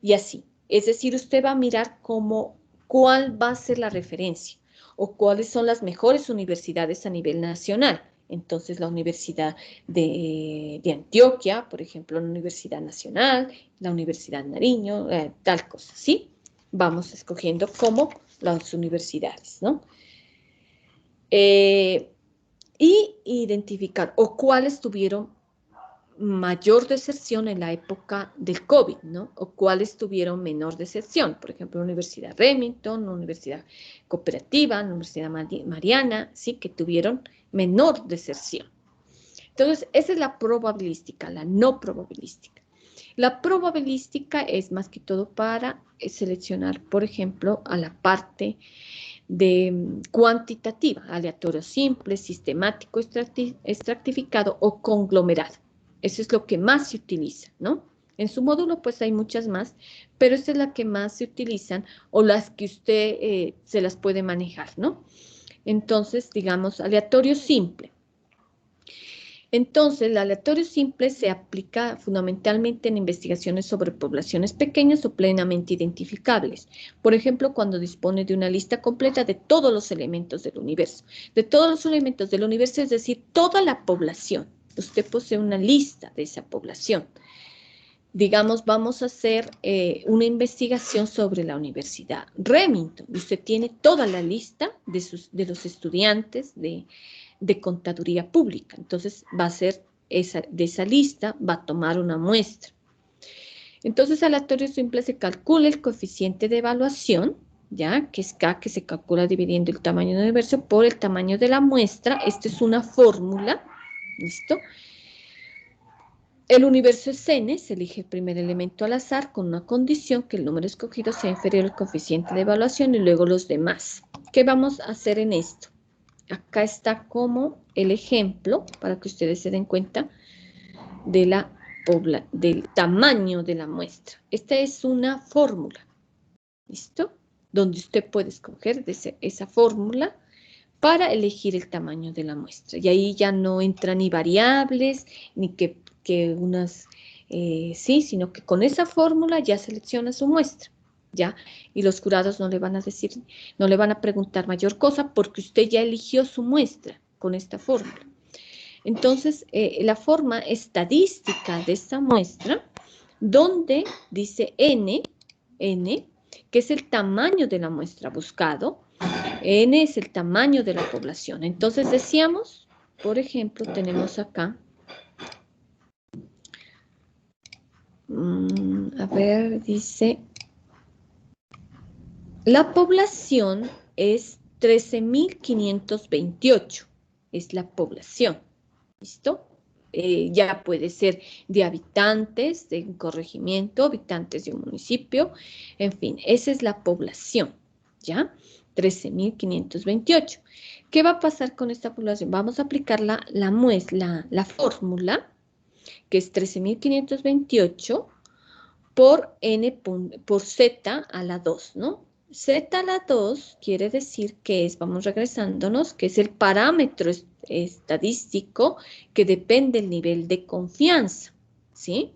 Y así. Es decir, usted va a mirar cuál va a ser la referencia o cuáles son las mejores universidades a nivel nacional. Entonces, la Universidad de Antioquia, por ejemplo, la Universidad Nacional, la Universidad de Nariño, tal cosa, ¿sí? Vamos escogiendo como las universidades, ¿no? Y identificar o cuáles tuvieron mayor deserción en la época del COVID, ¿no? O cuáles tuvieron menor deserción. Por ejemplo, la Universidad Remington, la Universidad Cooperativa, la Universidad Mariana, ¿sí? Que tuvieron menor deserción. Entonces, esa es la probabilística, la no probabilística. La probabilística es más que todo para seleccionar, por ejemplo, a la parte de cuantitativa, aleatorio simple, sistemático, estratificado o conglomerado. Eso es lo que más se utiliza, ¿no? En su módulo pues hay muchas más, pero esta es la que más se utilizan o las que usted se las puede manejar, ¿no? Entonces, digamos, aleatorio simple. Entonces, el aleatorio simple se aplica fundamentalmente en investigaciones sobre poblaciones pequeñas o plenamente identificables. Por ejemplo, cuando dispone de una lista completa de todos los elementos del universo. De todos los elementos del universo, es decir, toda la población. Usted posee una lista de esa población. digamos, vamos a hacer una investigación sobre la Universidad Remington. Usted tiene toda la lista de los estudiantes de contaduría pública. Entonces, va a ser de esa lista, va a tomar una muestra. Entonces, aleatorio simple se calcula el coeficiente de evaluación, ¿ya? Que es K, que se calcula dividiendo el tamaño del universo por el tamaño de la muestra. Esta es una fórmula, ¿listo? El universo es n, se elige el primer elemento al azar con una condición que el número escogido sea inferior al coeficiente de evaluación y luego los demás. ¿Qué vamos a hacer en esto? Acá está como el ejemplo para que ustedes se den cuenta de del tamaño de la muestra. Esta es una fórmula, ¿listo? Donde usted puede escoger esa fórmula para elegir el tamaño de la muestra. Y ahí ya no entran ni variables, ni que unas, sí, sino que con esa fórmula ya selecciona su muestra, ¿ya? Y los jurados no le van a decir, no le van a preguntar mayor cosa porque usted ya eligió su muestra con esta fórmula. Entonces, la forma estadística de esta muestra, donde dice n, que es el tamaño de la muestra buscado, n es el tamaño de la población. Entonces decíamos, por ejemplo, tenemos acá, a ver, dice, la población es 13.528, es la población, ¿listo? Ya puede ser de habitantes de un corregimiento, habitantes de un municipio, en fin, esa es la población, ¿ya? 13.528. ¿Qué va a pasar con esta población? Vamos a aplicar la fórmula, que es 13.528 por z a la 2, ¿no? Z a la 2 quiere decir que es, vamos regresándonos, que es el parámetro estadístico que depende del nivel de confianza, ¿sí?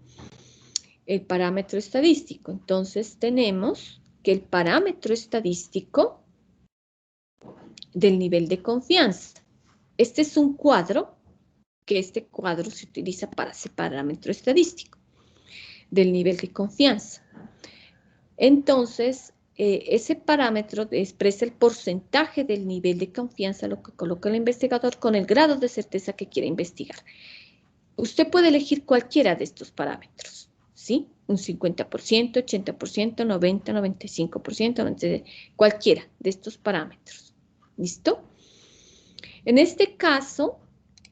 El parámetro estadístico. Entonces tenemos que el parámetro estadístico del nivel de confianza. Este es un cuadro, que este cuadro se utiliza para ese parámetro estadístico del nivel de confianza. Entonces, ese parámetro expresa el porcentaje del nivel de confianza, lo que coloca el investigador con el grado de certeza que quiere investigar. Usted puede elegir cualquiera de estos parámetros, ¿sí? Un 50%, 80%, 90%, 95%, cualquiera de estos parámetros. ¿Listo? En este caso,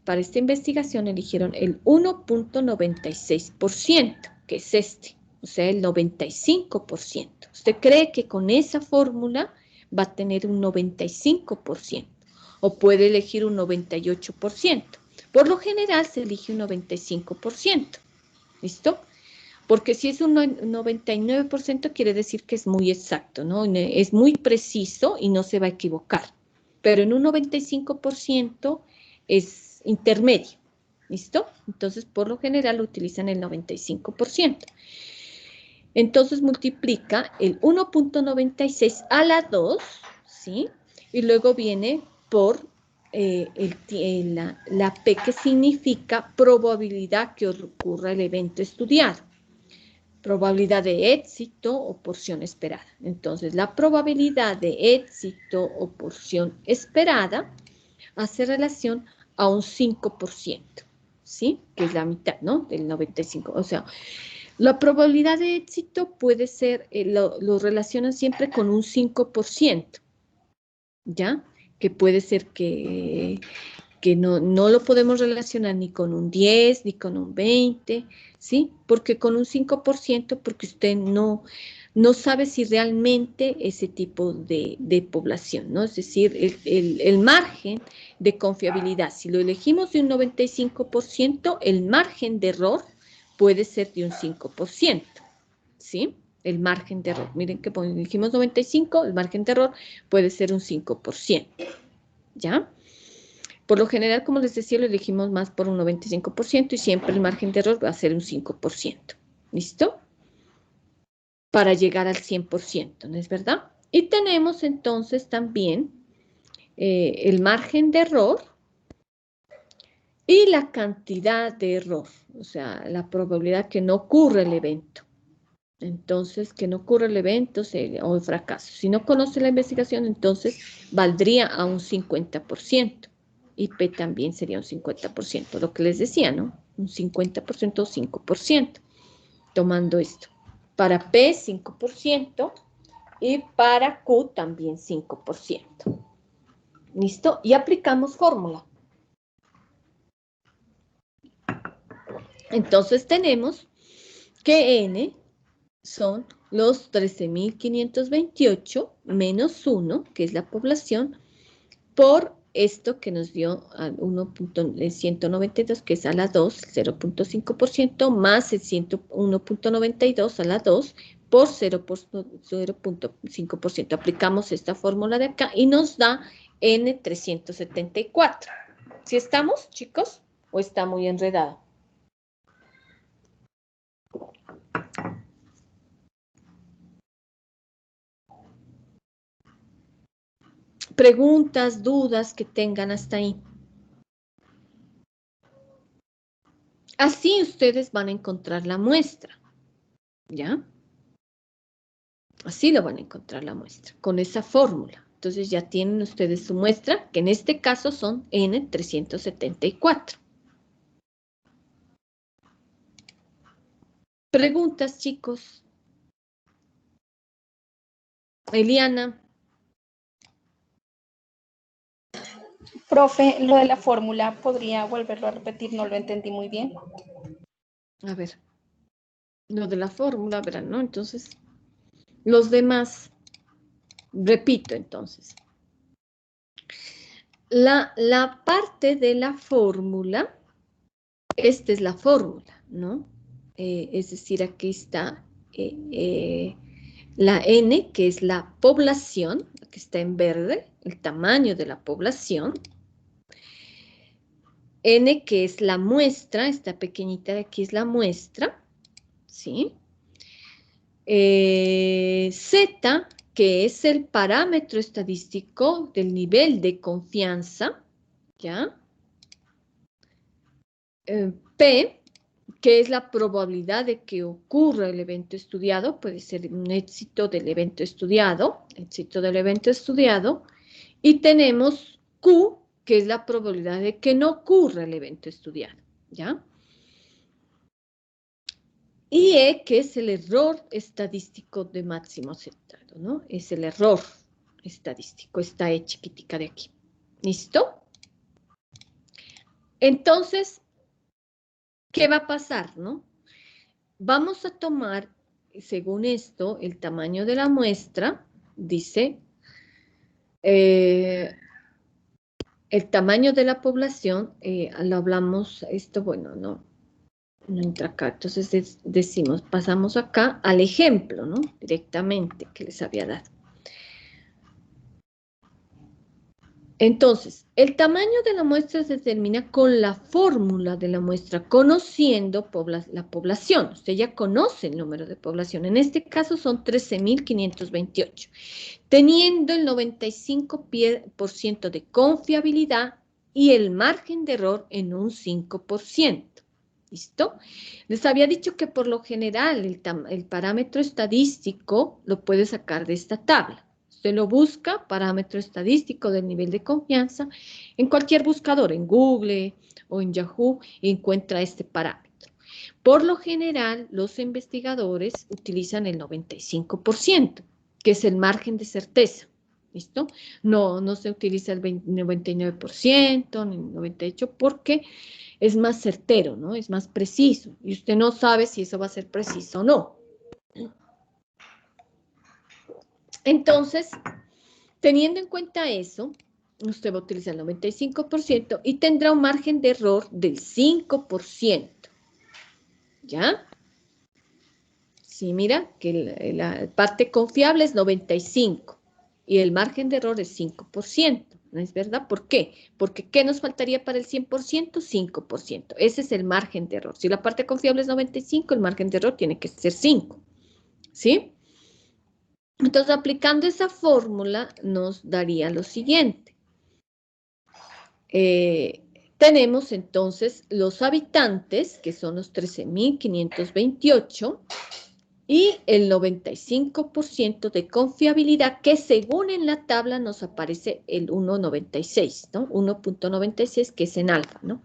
para esta investigación eligieron el 1.96%, que es este, o sea, el 95%. ¿Usted cree que con esa fórmula va a tener un 95%? O puede elegir un 98%. Por lo general se elige un 95%. ¿Listo? Porque si es un 99% quiere decir que es muy exacto, ¿no? Es muy preciso y no se va a equivocar. Pero en un 95% es intermedio, ¿listo? Entonces, por lo general, utilizan el 95%. Entonces, multiplica el 1.96 a la 2, ¿sí? Y luego viene por la P, que significa probabilidad que ocurra el evento estudiado. Probabilidad de éxito o porción esperada. Entonces, la probabilidad de éxito o porción esperada hace relación a un 5%, ¿sí? Que es la mitad, ¿no? Del 95%. O sea, la probabilidad de éxito puede ser, lo relacionan siempre con un 5%, ¿ya? Que puede ser que no lo podemos relacionar ni con un 10, ni con un 20, ¿sí? Porque con un 5%, porque usted no sabe si realmente ese tipo de población, ¿no? Es decir, el margen de confiabilidad, si lo elegimos de un 95%, el margen de error puede ser de un 5%, ¿sí? El margen de error. Miren que cuando elegimos 95, el margen de error puede ser un 5%, ¿ya? Por lo general, como les decía, lo elegimos más por un 95% y siempre el margen de error va a ser un 5%. ¿Listo? Para llegar al 100%, ¿no es verdad? Y tenemos entonces también el margen de error y la cantidad de error, o sea, la probabilidad que no ocurra el evento. Entonces, que no ocurra el evento o el fracaso. Si no conoce la investigación, entonces valdría a un 50%. Y P también sería un 50%, lo que les decía, ¿no? Un 50% o 5%, tomando esto. Para P, 5%, y para Q también 5%. ¿Listo? Y aplicamos fórmula. Entonces tenemos que N son los 13.528 menos 1, que es la población, por esto que nos dio al 1.192, que es a la 2, 0.5%, más el 1.92 a la 2, por 0.5%. Aplicamos esta fórmula de acá y nos da N374. ¿Sí estamos, chicos? ¿O está muy enredado? Preguntas, dudas que tengan hasta ahí. Así ustedes van a encontrar la muestra, ¿ya? Así lo van a encontrar la muestra, con esa fórmula. Entonces ya tienen ustedes su muestra, que en este caso son N374. Preguntas, chicos. Eliana. Profe, lo de la fórmula, ¿podría volverlo a repetir? No lo entendí muy bien. A ver, lo de la fórmula, verán, ¿no? Entonces, los demás, repito entonces. La parte de la fórmula, esta es la fórmula, ¿no? Es decir, aquí está la N, que es la población, que está en verde, el tamaño de la población. N, que es la muestra, esta pequeñita de aquí es la muestra, ¿sí? Z, que es el parámetro estadístico del nivel de confianza, ¿ya? P, que es la probabilidad de que ocurra el evento estudiado, puede ser un éxito del evento estudiado, y tenemos Q, que es la probabilidad de que no ocurra el evento estudiado, ¿ya? Y E, que es el error estadístico de máximo aceptado, ¿no? Es el error estadístico, esta E chiquitica de aquí. ¿Listo? Entonces, ¿qué va a pasar, no? Vamos a tomar, según esto, el tamaño de la muestra, dice, el tamaño de la población, lo hablamos, esto, bueno, no entra acá, entonces decimos, pasamos acá al ejemplo, ¿no? Directamente que les había dado. Entonces, el tamaño de la muestra se determina con la fórmula de la muestra, conociendo la población. Usted ya conoce el número de población. En este caso son 13.528. Teniendo el 95% de confiabilidad y el margen de error en un 5%. ¿Listo? Les había dicho que por lo general el parámetro estadístico lo puede sacar de esta tabla. Usted lo busca, parámetro estadístico del nivel de confianza, en cualquier buscador, en Google o en Yahoo, y encuentra este parámetro. Por lo general, los investigadores utilizan el 95%, que es el margen de certeza. ¿Listo? No se utiliza el 99% ni el 98% porque es más certero, ¿no? Es más preciso. Y usted no sabe si eso va a ser preciso o no. Entonces, teniendo en cuenta eso, usted va a utilizar el 95% y tendrá un margen de error del 5%. ¿Ya? Sí, mira, que la parte confiable es 95% y el margen de error es 5%. ¿No es verdad? ¿Por qué? Porque ¿qué nos faltaría para el 100%? 5%. Ese es el margen de error. Si la parte confiable es 95%, el margen de error tiene que ser 5%. ¿Sí? Entonces, aplicando esa fórmula, nos daría lo siguiente. tenemos entonces los habitantes, que son los 13.528, y el 95% de confiabilidad, que según en la tabla nos aparece el 1.96, ¿no? 1.96, que es en alfa, ¿no?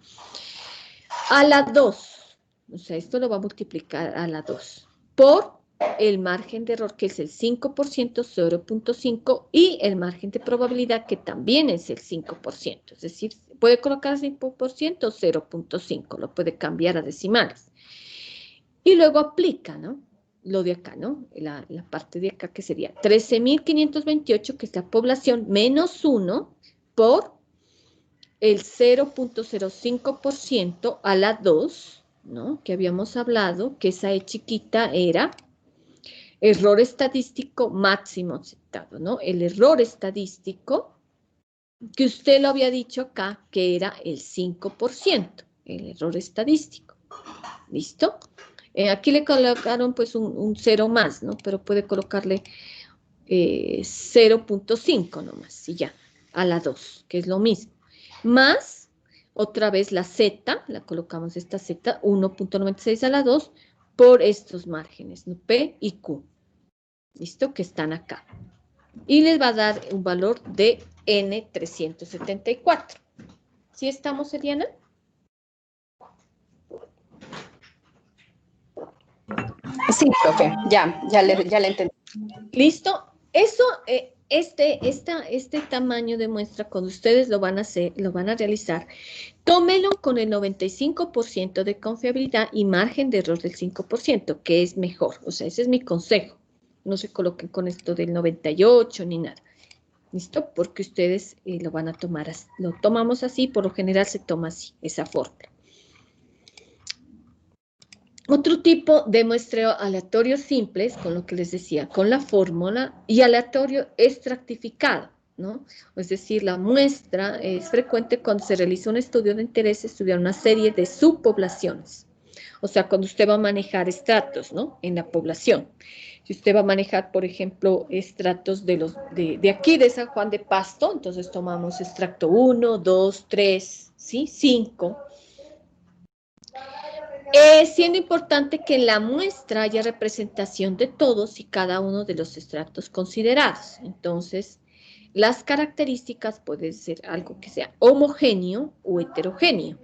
A la 2, o sea, esto lo va a multiplicar a la 2, por el margen de error, que es el 5%, 0.5, y el margen de probabilidad, que también es el 5%, es decir, puede colocar 5%, 0.5, lo puede cambiar a decimales. Y luego aplica, ¿no? Lo de acá, ¿no? La parte de acá, que sería 13.528, que es la población, menos 1 por el 0.05% a la 2, ¿no? Que habíamos hablado, que esa E chiquita era error estadístico máximo aceptado, ¿no? El error estadístico, que usted lo había dicho acá, que era el 5%, el error estadístico. ¿Listo? Aquí le colocaron pues un 0 más, ¿no? Pero puede colocarle 0.5 nomás, y ya, a la 2, que es lo mismo. Más, otra vez la Z, la colocamos esta Z, 1.96 a la 2, por estos márgenes, ¿no? P y Q. ¿Listo? Que están acá. Y les va a dar un valor de N374. ¿Sí estamos, Eliana? Sí, profe, ya le entendí. ¿Listo? Eso, este tamaño de muestra, cuando ustedes lo van a hacer, lo van a realizar, tómelo con el 95% de confiabilidad y margen de error del 5%, que es mejor. O sea, ese es mi consejo. No se coloquen con esto del 98 ni nada. ¿Listo? Porque ustedes lo van a tomar así. Lo tomamos así, por lo general se toma así, esa fórmula. Otro tipo de muestreo aleatorio simples, con lo que les decía, con la fórmula, y aleatorio estratificado, ¿no? Es decir, la muestra es frecuente cuando se realiza un estudio de interés, estudiar una serie de subpoblaciones. O sea, cuando usted va a manejar estratos, ¿no? En la población. Si usted va a manejar, por ejemplo, estratos de aquí, de San Juan de Pasto, entonces tomamos extracto 1, 2, 3, ¿sí? 5. Siendo importante que en la muestra haya representación de todos y cada uno de los extractos considerados. Entonces, las características pueden ser algo que sea homogéneo o heterogéneo,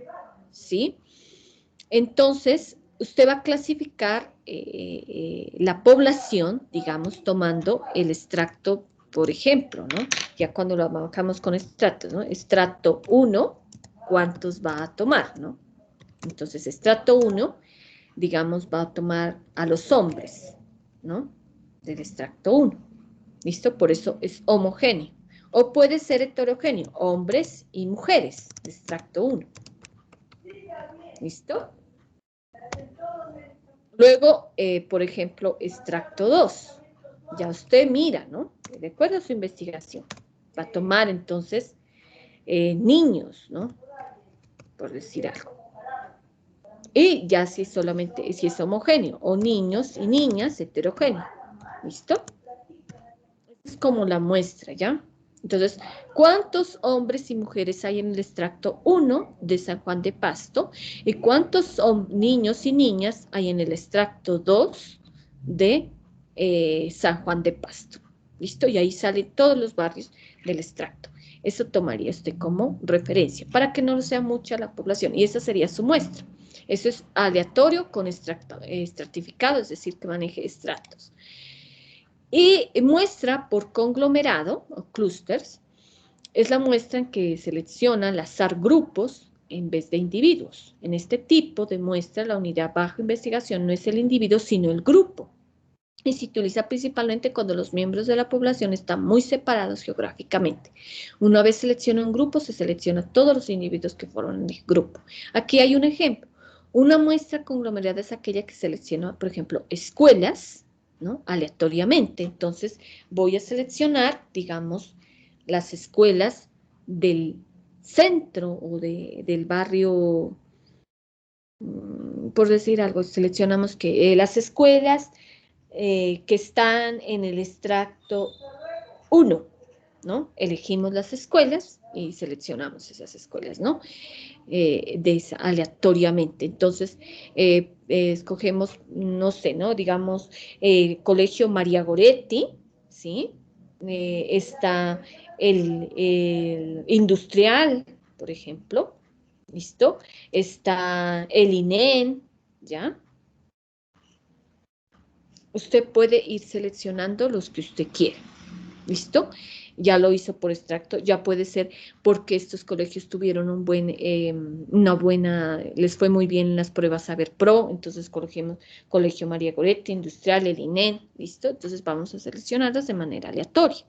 ¿sí? Entonces, usted va a clasificar la población, digamos, tomando el extracto, por ejemplo, ¿no? Ya cuando lo trabajamos con extractos, ¿no? Extracto 1, ¿cuántos va a tomar, no? Entonces, extracto 1, digamos, va a tomar a los hombres, ¿no? Del extracto 1. ¿Listo? Por eso es homogéneo. O puede ser heterogéneo, hombres y mujeres, extracto 1. ¿Listo? Luego, por ejemplo, extracto 2. Ya usted mira, ¿no? De acuerdo a su investigación. Va a tomar entonces niños, ¿no? Por decir algo. Y ya si solamente, si es homogéneo, o niños y niñas heterogéneo. ¿Listo? Es como la muestra, ¿ya? Entonces, ¿cuántos hombres y mujeres hay en el extracto 1 de San Juan de Pasto? ¿Y cuántos niños y niñas hay en el extracto 2 de San Juan de Pasto? ¿Listo? Y ahí salen todos los barrios del extracto. Eso tomaría usted como referencia, para que no sea mucha la población. Y esa sería su muestra. Eso es aleatorio con estratificado, es decir, que maneje extractos. Y muestra por conglomerado, o clusters, es la muestra en que selecciona al azar grupos en vez de individuos. En este tipo de muestra, la unidad bajo investigación no es el individuo, sino el grupo. Y se utiliza principalmente cuando los miembros de la población están muy separados geográficamente. Una vez selecciona un grupo, se selecciona todos los individuos que forman el grupo. Aquí hay un ejemplo. Una muestra conglomerada es aquella que selecciona, por ejemplo, escuelas, ¿no? Aleatoriamente. Entonces, voy a seleccionar, digamos, las escuelas del centro o del barrio, por decir algo, seleccionamos que las escuelas que están en el extracto 1, ¿no? Elegimos las escuelas y seleccionamos esas escuelas, ¿no? Aleatoriamente. Entonces, escogemos, no sé, ¿no? Digamos, Colegio María Goretti, ¿sí? Está el industrial, por ejemplo, ¿listo? Está el INEN, ¿ya? Usted puede ir seleccionando los que usted quiere, ¿listo? Ya lo hizo por extracto, ya puede ser porque estos colegios tuvieron les fue muy bien en las pruebas Saber Pro, entonces cogemos Colegio María Goretti, Industrial, el INEN, ¿listo? Entonces vamos a seleccionarlos de manera aleatoria.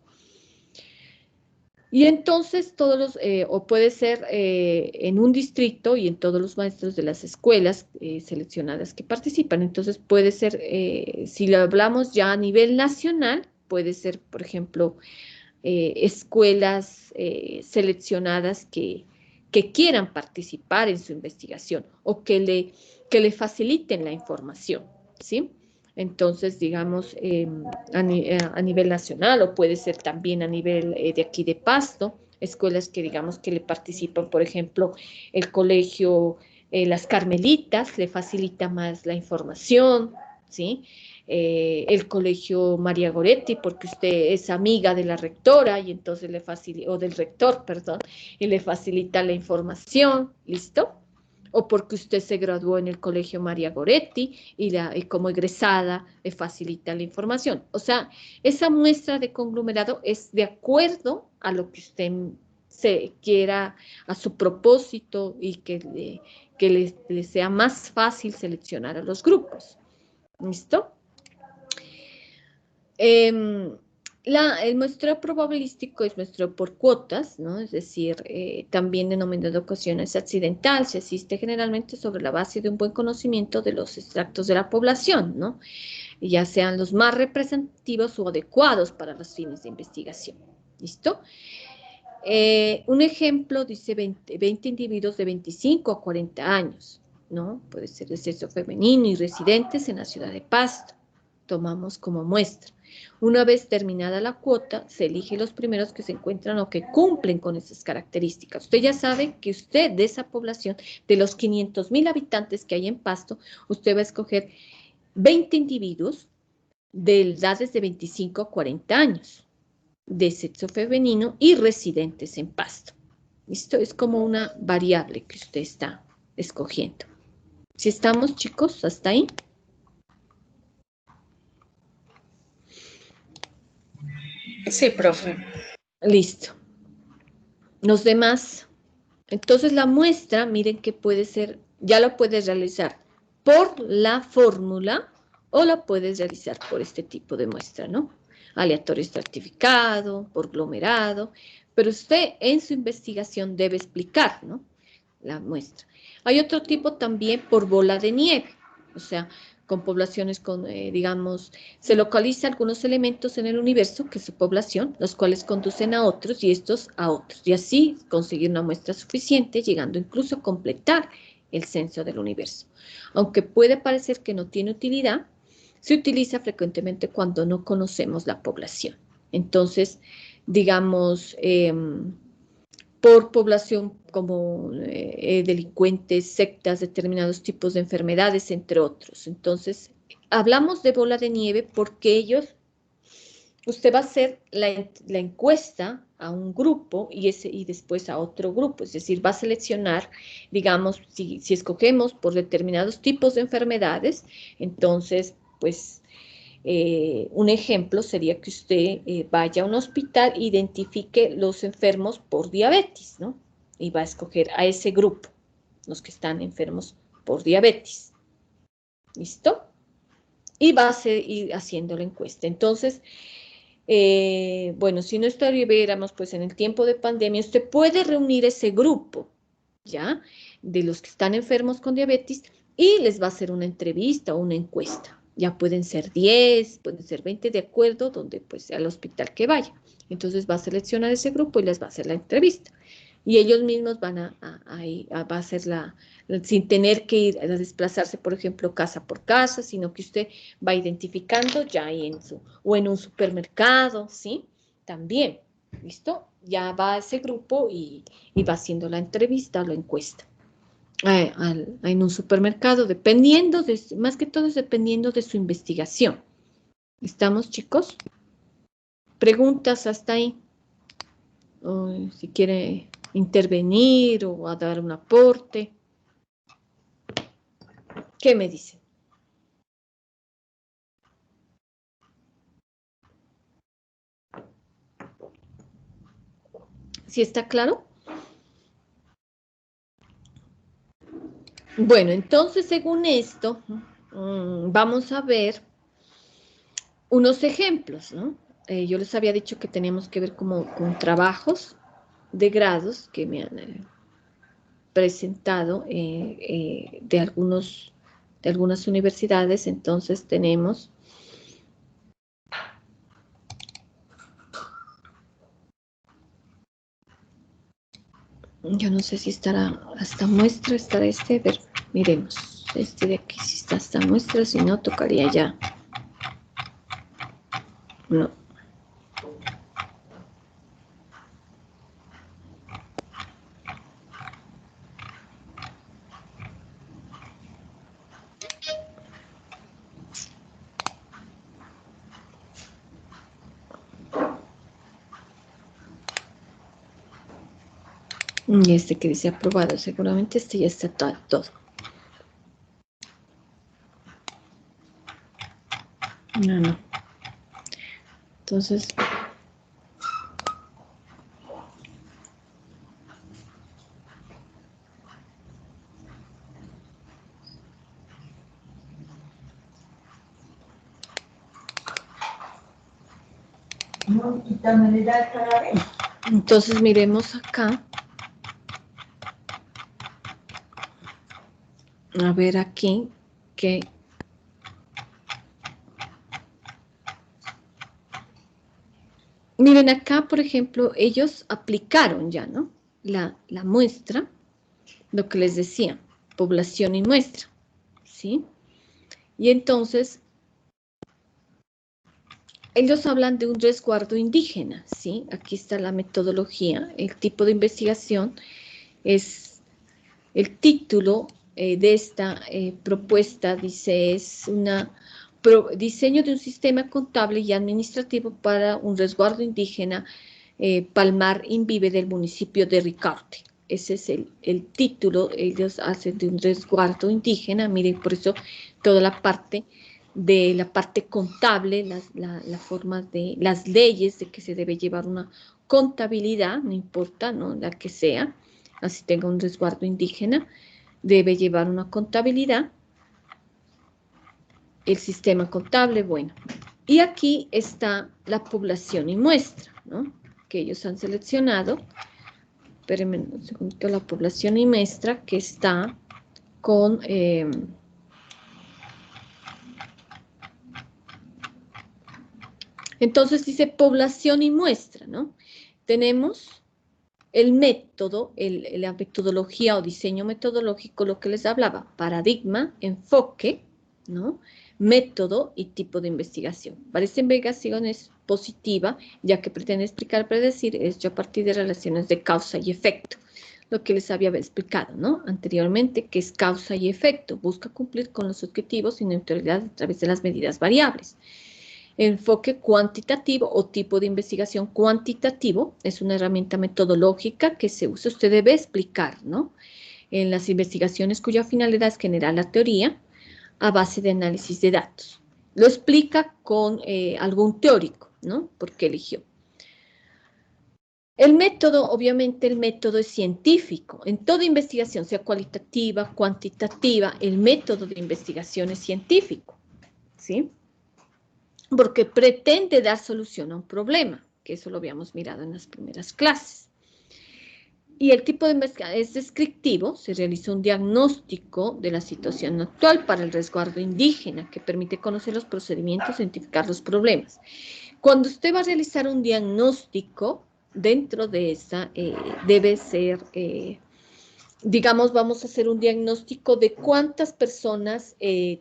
Y entonces o puede ser en un distrito y en todos los maestros de las escuelas seleccionadas que participan. Entonces puede ser, si lo hablamos ya a nivel nacional, puede ser, por ejemplo, escuelas seleccionadas que quieran participar en su investigación o que le faciliten la información, ¿sí? Entonces, digamos, a nivel nacional o puede ser también a nivel de aquí de Pasto, escuelas que digamos que le participan, por ejemplo, el colegio Las Carmelitas, le facilita más la información, ¿sí? El colegio María Goretti, porque usted es amiga de la rectora y entonces o del rector, perdón, y le facilita la información, ¿listo? O porque usted se graduó en el colegio María Goretti y como egresada le facilita la información. O sea, esa muestra de conglomerado es de acuerdo a lo que usted se quiera, a su propósito y que le sea más fácil seleccionar a los grupos. ¿Listo? El muestreo probabilístico es muestreo por cuotas, ¿no? Es decir, también denominado ocasiones accidental, se asiste generalmente sobre la base de un buen conocimiento de los extractos de la población, ¿no? Ya sean los más representativos o adecuados para los fines de investigación. ¿Listo? Un ejemplo dice 20 individuos de 25 a 40 años, ¿no? Puede ser de sexo femenino y residentes en la ciudad de Pasto. Tomamos como muestra. Una vez terminada la cuota, se elige los primeros que se encuentran o que cumplen con esas características. Usted ya sabe que usted de esa población, de los 500,000 habitantes que hay en Pasto, usted va a escoger 20 individuos de edades de 25 a 40 años, de sexo femenino y residentes en Pasto. Esto es como una variable que usted está escogiendo. ¿Sí estamos, chicos, hasta ahí? Sí, profe. Listo. Los demás. Entonces la muestra, miren que puede ser, ya lo puedes realizar por la fórmula o la puedes realizar por este tipo de muestra, ¿no? Aleatorio estratificado, por aglomerado, pero usted en su investigación debe explicar, ¿no? La muestra. Hay otro tipo también por bola de nieve, o sea, con poblaciones con, digamos, se localizan algunos elementos en el universo, que es su población, los cuales conducen a otros y estos a otros, y así conseguir una muestra suficiente, llegando incluso a completar el censo del universo. Aunque puede parecer que no tiene utilidad, se utiliza frecuentemente cuando no conocemos la población. Entonces, digamos, por población como delincuentes, sectas, determinados tipos de enfermedades, entre otros. Entonces, hablamos de bola de nieve porque usted va a hacer la encuesta a un grupo y después a otro grupo, es decir, va a seleccionar, digamos, si escogemos por determinados tipos de enfermedades, entonces, pues, un ejemplo sería que usted vaya a un hospital e identifique los enfermos por diabetes, ¿no? Y va a escoger a ese grupo, los que están enfermos por diabetes. ¿Listo? Y va a ir haciendo la encuesta. Entonces, bueno, si no estuviéramos pues en el tiempo de pandemia, usted puede reunir ese grupo, ¿ya? De los que están enfermos con diabetes y les va a hacer una entrevista o una encuesta. Ya pueden ser 10, pueden ser 20, de acuerdo, donde pues sea el hospital que vaya. Entonces va a seleccionar ese grupo y les va a hacer la entrevista. Y ellos mismos van va a hacer sin tener que ir a desplazarse, por ejemplo, casa por casa, sino que usted va identificando ya ahí o en un supermercado, ¿sí? También. ¿Listo? Ya va a ese grupo y va haciendo la entrevista o la encuesta. En un supermercado, dependiendo, más que todo es dependiendo de su investigación. ¿Estamos, chicos? ¿Preguntas hasta ahí? O si quiere intervenir o a dar un aporte. ¿Qué me dicen? ¿Sí está claro? Bueno, entonces, según esto, vamos a ver unos ejemplos, ¿no? Yo les había dicho que teníamos que ver como con trabajos de grados que me han presentado de algunas universidades. Entonces tenemos yo no sé si estará hasta muestra, estará a ver, miremos, este de aquí si está hasta muestra, si no tocaría ya. No. Y este que dice aprobado, seguramente este ya está todo. No. Entonces, entonces miremos acá. A ver aquí que miren acá, por ejemplo, ellos aplicaron ya, ¿no? La muestra, lo que les decía, población y muestra, ¿sí? Y entonces, ellos hablan de un resguardo indígena, ¿sí? Aquí está la metodología, el tipo de investigación es el título de esta propuesta, dice, es diseño de un sistema contable y administrativo para un resguardo indígena Palmar Invive del municipio de Ricaurte. Ese es el título, ellos hacen de un resguardo indígena, miren, por eso toda la parte de la parte contable, la forma de las leyes de que se debe llevar una contabilidad, no importa, ¿no? La que sea, así tenga un resguardo indígena, debe llevar una contabilidad, el sistema contable, bueno. Y aquí está la población y muestra, ¿no? Que ellos han seleccionado. Espérenme un segundo, la población y muestra que está con... entonces dice población y muestra, ¿no? Tenemos el método, la metodología o diseño metodológico, lo que les hablaba, paradigma, enfoque, ¿no? Método y tipo de investigación. Para esta investigación es positiva, ya que pretende explicar, predecir, hecho a partir de relaciones de causa y efecto. Lo que les había explicado, ¿no? Anteriormente, que es causa y efecto. Busca cumplir con los objetivos y neutralidad a través de las medidas variables. Enfoque cuantitativo o tipo de investigación cuantitativo es una herramienta metodológica que se usa, usted debe explicar, ¿no? En las investigaciones cuya finalidad es generar la teoría a base de análisis de datos. Lo explica con algún teórico, ¿no? ¿Por qué eligió? El método, obviamente el método es científico. En toda investigación, sea cualitativa, cuantitativa, el método de investigación es científico, ¿sí? Porque pretende dar solución a un problema, que eso lo habíamos mirado en las primeras clases. Y el tipo de investigación es descriptivo, se realiza un diagnóstico de la situación actual para el resguardo indígena, que permite conocer los procedimientos, identificar los problemas. Cuando usted va a realizar un diagnóstico, dentro de esa debe ser... digamos, vamos a hacer un diagnóstico de cuántas personas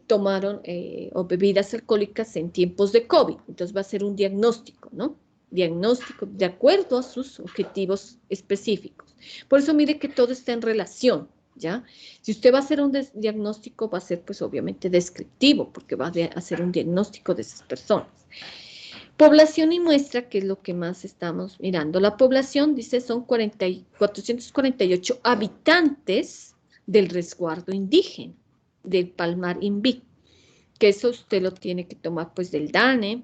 tomaron o bebidas alcohólicas en tiempos de COVID. Entonces va a ser un diagnóstico, ¿no? diagnóstico de acuerdo a sus objetivos específicos. Por eso mire que todo está en relación, ¿ya? Si usted va a hacer un diagnóstico, va a ser pues obviamente descriptivo, porque va a hacer un diagnóstico de esas personas. Población y muestra, que es lo que más estamos mirando. La población, dice, son 448 habitantes del resguardo indígena, del Palmar Imbí, que eso usted lo tiene que tomar pues del DANE,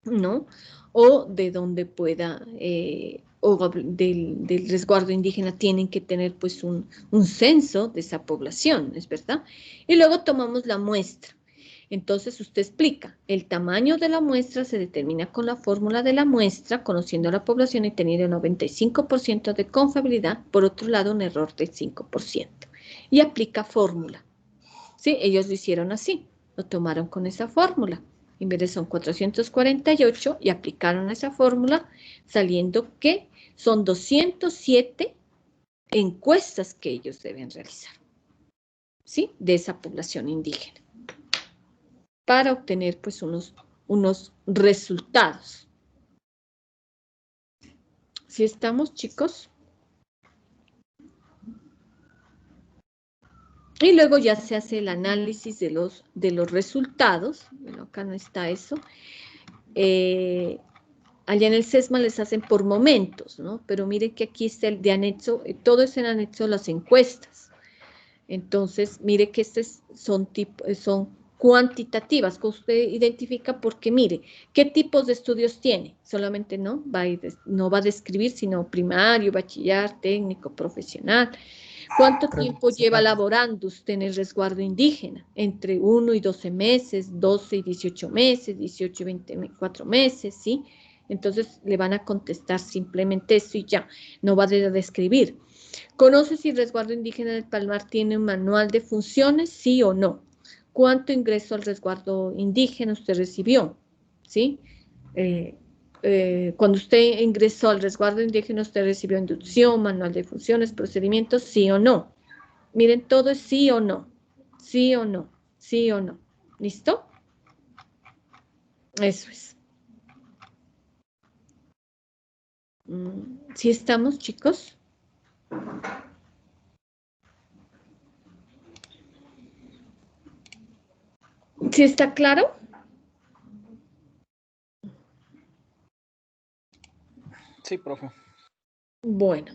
¿no? O de donde pueda, o del resguardo indígena tienen que tener pues un censo de esa población, ¿es verdad? Y luego tomamos la muestra. Entonces usted explica, el tamaño de la muestra se determina con la fórmula de la muestra, conociendo a la población y teniendo 95% de confiabilidad, por otro lado un error del 5%. Y aplica fórmula. ¿Sí? Ellos lo hicieron así, lo tomaron con esa fórmula. En vez de son 448 y aplicaron esa fórmula, saliendo que son 207 encuestas que ellos deben realizar, ¿sí? De esa población indígena, para obtener pues unos resultados. ¿Sí estamos, chicos? Y luego ya se hace el análisis de los resultados. Bueno, acá no está eso. Allá en el SESMA les hacen por momentos, ¿no? Pero miren que aquí está el de anexo, todo es en anexo a las encuestas. Entonces, mire que son cuantitativas, que usted identifica porque, mire, ¿qué tipos de estudios tiene? Solamente no va a describir, sino primario, bachiller, técnico, profesional. ¿Cuánto tiempo lleva laborando usted en el resguardo indígena? Entre 1 y 12 meses, 12 y 18 meses, 18 y 24 meses, ¿sí? Entonces le van a contestar simplemente eso y ya, no va a describir. ¿Conoce si el resguardo indígena del Palmar tiene un manual de funciones? Sí o no. ¿Cuánto ingreso al resguardo indígena usted recibió? ¿Sí? Cuando usted ingresó al resguardo indígena, usted recibió inducción, manual de funciones, procedimientos, sí o no. Miren, todo es sí o no, sí o no, sí o no. ¿Listo? Eso es. ¿Sí estamos, chicos? ¿Sí está claro? Sí, profe. Bueno,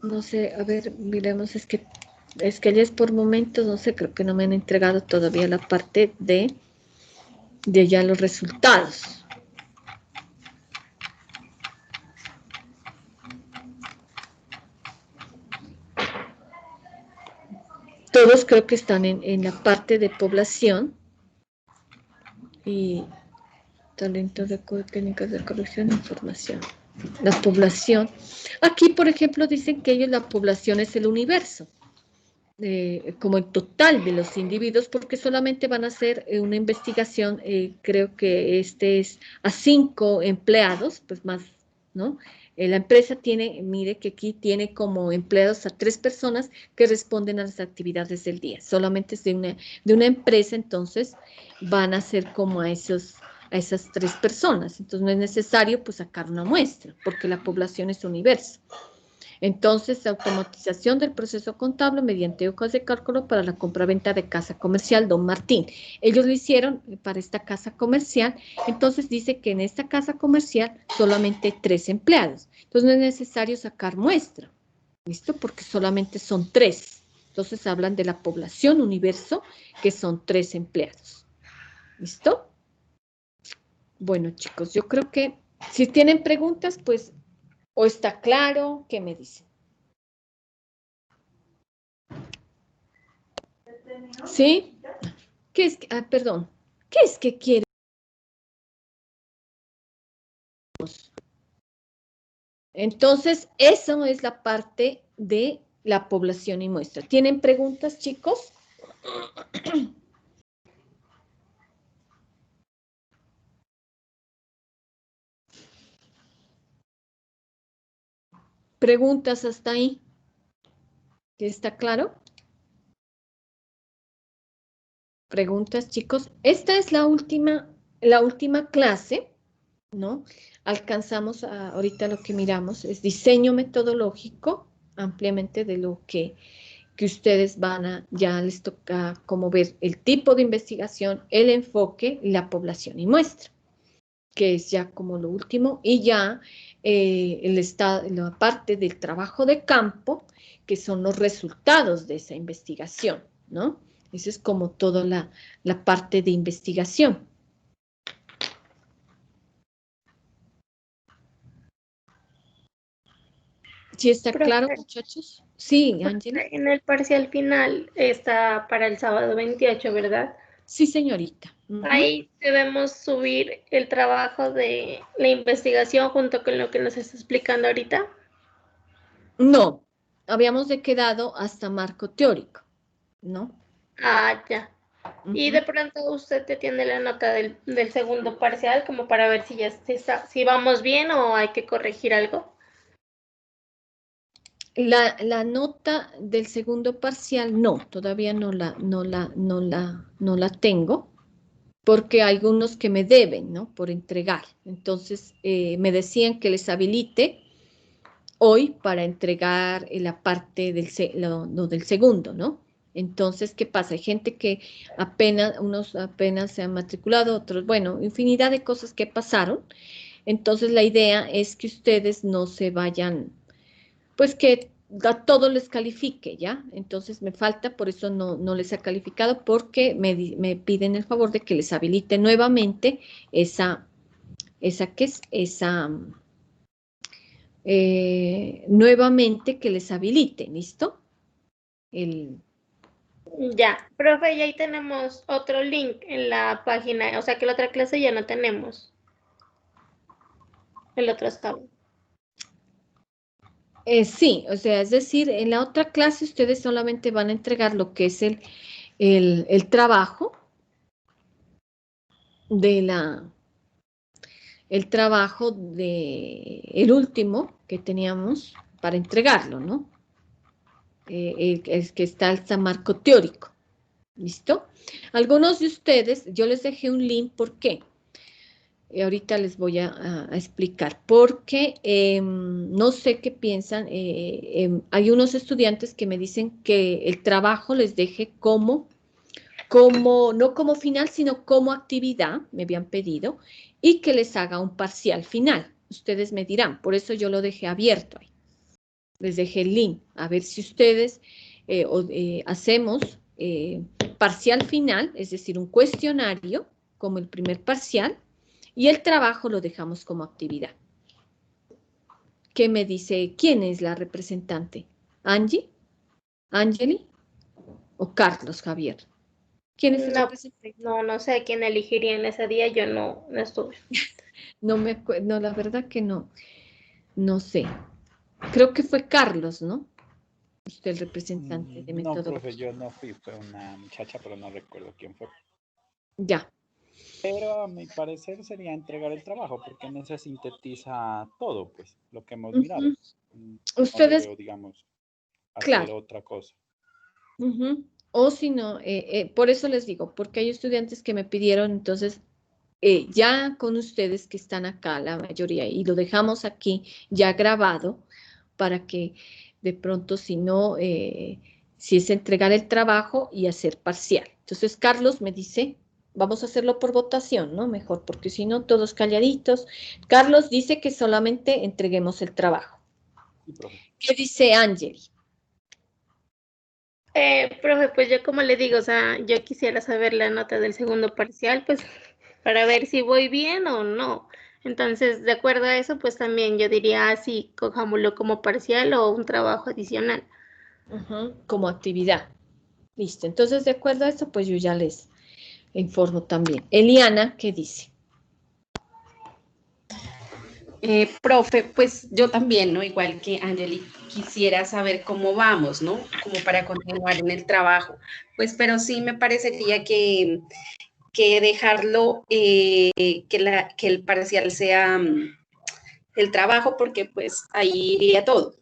no sé, a ver, miremos, es que ya es por momentos, no sé, creo que no me han entregado todavía la parte de ya los resultados. Todos creo que están en la parte de población y talentos de técnicas de corrección de información. La población. Aquí, por ejemplo, dicen que la población es el universo. Como el total de los individuos, porque solamente van a hacer una investigación, creo que este es a 5 empleados, pues más, ¿no? La empresa tiene, mire que aquí tiene como empleados a 3 personas que responden a las actividades del día, solamente es de una empresa, entonces van a ser como a esas 3 personas, entonces no es necesario pues sacar una muestra, porque la población es universo. Entonces, automatización del proceso contable mediante hojas de cálculo para la compra-venta de casa comercial Don Martín. Ellos lo hicieron para esta casa comercial, entonces dice que en esta casa comercial solamente hay 3 empleados. Entonces, no es necesario sacar muestra, ¿listo? Porque solamente son 3. Entonces, hablan de la población universo, que son 3 empleados. ¿Listo? Bueno, chicos, yo creo que si tienen preguntas, pues, o está claro, ¿qué me dicen? ¿Sí? ¿Qué es que, perdón, ¿qué es que quiere? Entonces, eso es la parte de la población y muestra. ¿Tienen preguntas, chicos? ¿Preguntas hasta ahí? ¿Está claro? ¿Preguntas, chicos? Esta es la última clase ¿no? Alcanzamos ahorita lo que miramos, es diseño metodológico, ampliamente de lo que ustedes ya les toca como ver el tipo de investigación, el enfoque, la población y muestra, que es ya como lo último, y ya la parte del trabajo de campo, que son los resultados de esa investigación, ¿no? Eso es como toda la parte de investigación. ¿Sí está claro, muchachos? Sí, Ángela. En el parcial final está para el sábado 28, ¿verdad? Sí, señorita. Ahí debemos subir el trabajo de la investigación junto con lo que nos está explicando ahorita. No, habíamos quedado hasta marco teórico, ¿no? Ah, ya. Y de pronto usted te tiene la nota del segundo parcial como para ver si ya si vamos bien o hay que corregir algo. La nota del segundo parcial, no, todavía no la tengo, porque hay algunos que me deben, ¿no? Por entregar. Entonces, me decían que les habilite hoy para entregar la parte del segundo, ¿no? Entonces, ¿qué pasa? Hay gente que unos apenas se han matriculado, otros, bueno, infinidad de cosas que pasaron. Entonces, la idea es que ustedes no se vayan, pues que a todos les califique, ¿ya? Entonces me falta, por eso no les ha calificado, porque me piden el favor de que les habilite nuevamente nuevamente que les habilite, ¿listo? Ya, profe, y ahí tenemos otro link en la página, o sea que la otra clase ya no tenemos. El otro estaba. Sí, o sea, es decir, en la otra clase ustedes solamente van a entregar lo que es el trabajo el último que teníamos para entregarlo, ¿no? El que está el San Marco teórico, ¿listo? Algunos de ustedes, yo les dejé un link, ¿por qué? Ahorita les voy a explicar, porque no sé qué piensan, hay unos estudiantes que me dicen que el trabajo les deje no como final, sino como actividad, me habían pedido, y que les haga un parcial final. Ustedes me dirán, por eso yo lo dejé abierto ahí. Les dejé el link, a ver si ustedes hacemos parcial final, es decir, un cuestionario como el primer parcial, y el trabajo lo dejamos como actividad. ¿Qué me dice? ¿Quién es la representante? ¿Angie? ¿Angeli? ¿O Carlos Javier? ¿Quién es el representante? No sé quién elegiría en ese día, yo no estuve. No, la verdad que no sé. Creo que fue Carlos, ¿no? Usted el representante de metodología. No, profe, yo no fui, fue una muchacha, pero no recuerdo quién fue. Ya. Pero a mi parecer sería entregar el trabajo, porque en ese sintetiza todo, pues, lo que hemos mirado. Ustedes, no veo, digamos, claro. otra cosa. O si no, por eso les digo, porque hay estudiantes que me pidieron, entonces, ya con ustedes que están acá, la mayoría, y lo dejamos aquí ya grabado, para que de pronto, si no, si es entregar el trabajo y hacer parcial. Entonces, Carlos me dice, vamos a hacerlo por votación, ¿no? Mejor, porque si no, todos calladitos. Carlos dice que solamente entreguemos el trabajo. Sí, profe. ¿Qué dice Angeli? Profe, pues yo como le digo, o sea, yo quisiera saber la nota del segundo parcial, pues, para ver si voy bien o no. Entonces, de acuerdo a eso, pues también yo diría, sí, cojámoslo como parcial o un trabajo adicional. Como actividad. Listo. Entonces, de acuerdo a eso, pues yo ya les informo también. Eliana, ¿qué dice? Profe, pues yo también, ¿no? Igual que Angeli, quisiera saber cómo vamos, ¿no? Como para continuar en el trabajo. Pues, pero sí me parecería que dejarlo, que el parcial sea el trabajo, porque pues ahí iría todo.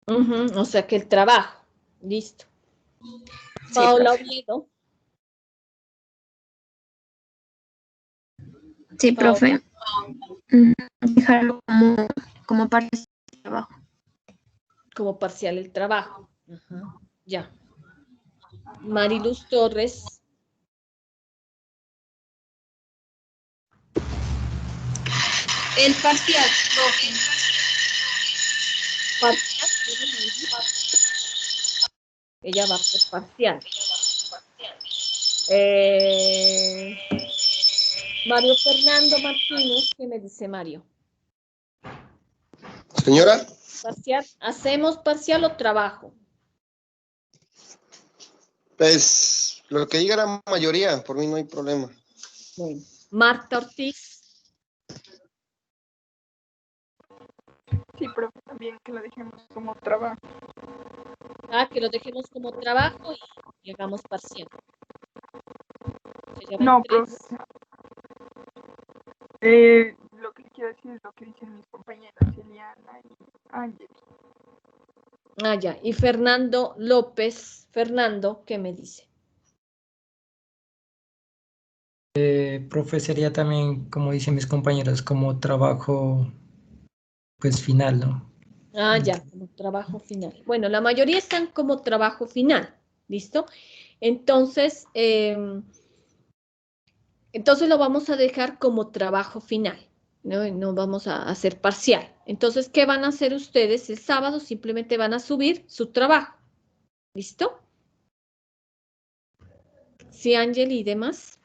O sea que el trabajo. Listo. Sí, Paola profe. Oviedo. Sí, profe. Dejarlo como parte del trabajo. Como parcial el trabajo. Ajá, ya. Mariluz Torres. El parcial, profe. Parcial. Ella va por parcial. Mario Fernando Martínez, ¿qué me dice Mario? Señora. Parcial. ¿Hacemos parcial o trabajo? Pues lo que diga la mayoría, por mí no hay problema. Bueno. Marta Ortiz. Sí, profe, también que lo dejemos como trabajo. Ah, que lo dejemos como trabajo y hagamos parcial. No, profe. Lo que quiero decir es lo que dicen mis compañeras, Eliana y Ángel. Ah, ya. Y Fernando López. Fernando, ¿qué me dice? Profe, sería también, como dicen mis compañeros, como trabajo, pues, final, ¿no? Ah, ya, como trabajo final. Bueno, la mayoría están como trabajo final, ¿listo? Entonces, entonces lo vamos a dejar como trabajo final, ¿no? No vamos a hacer parcial. Entonces, ¿qué van a hacer ustedes el sábado? Simplemente van a subir su trabajo, ¿listo? Sí, Ángel y demás.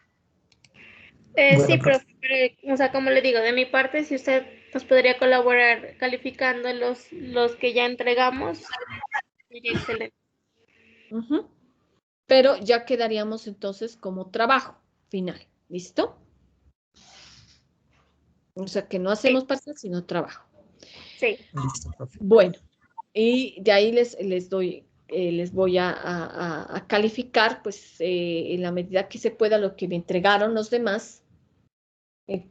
Bueno, Sí, profe. profe, pero, o sea, como le digo, de mi parte, si usted nos podría colaborar calificando los que ya entregamos, sería excelente. Ujú. Pero ya quedaríamos entonces como trabajo final, ¿listo? O sea, que no hacemos parcial, sino trabajo. Sí. Listo, profe. Bueno, y de ahí les voy a calificar, pues, en la medida que se pueda lo que me entregaron los demás, el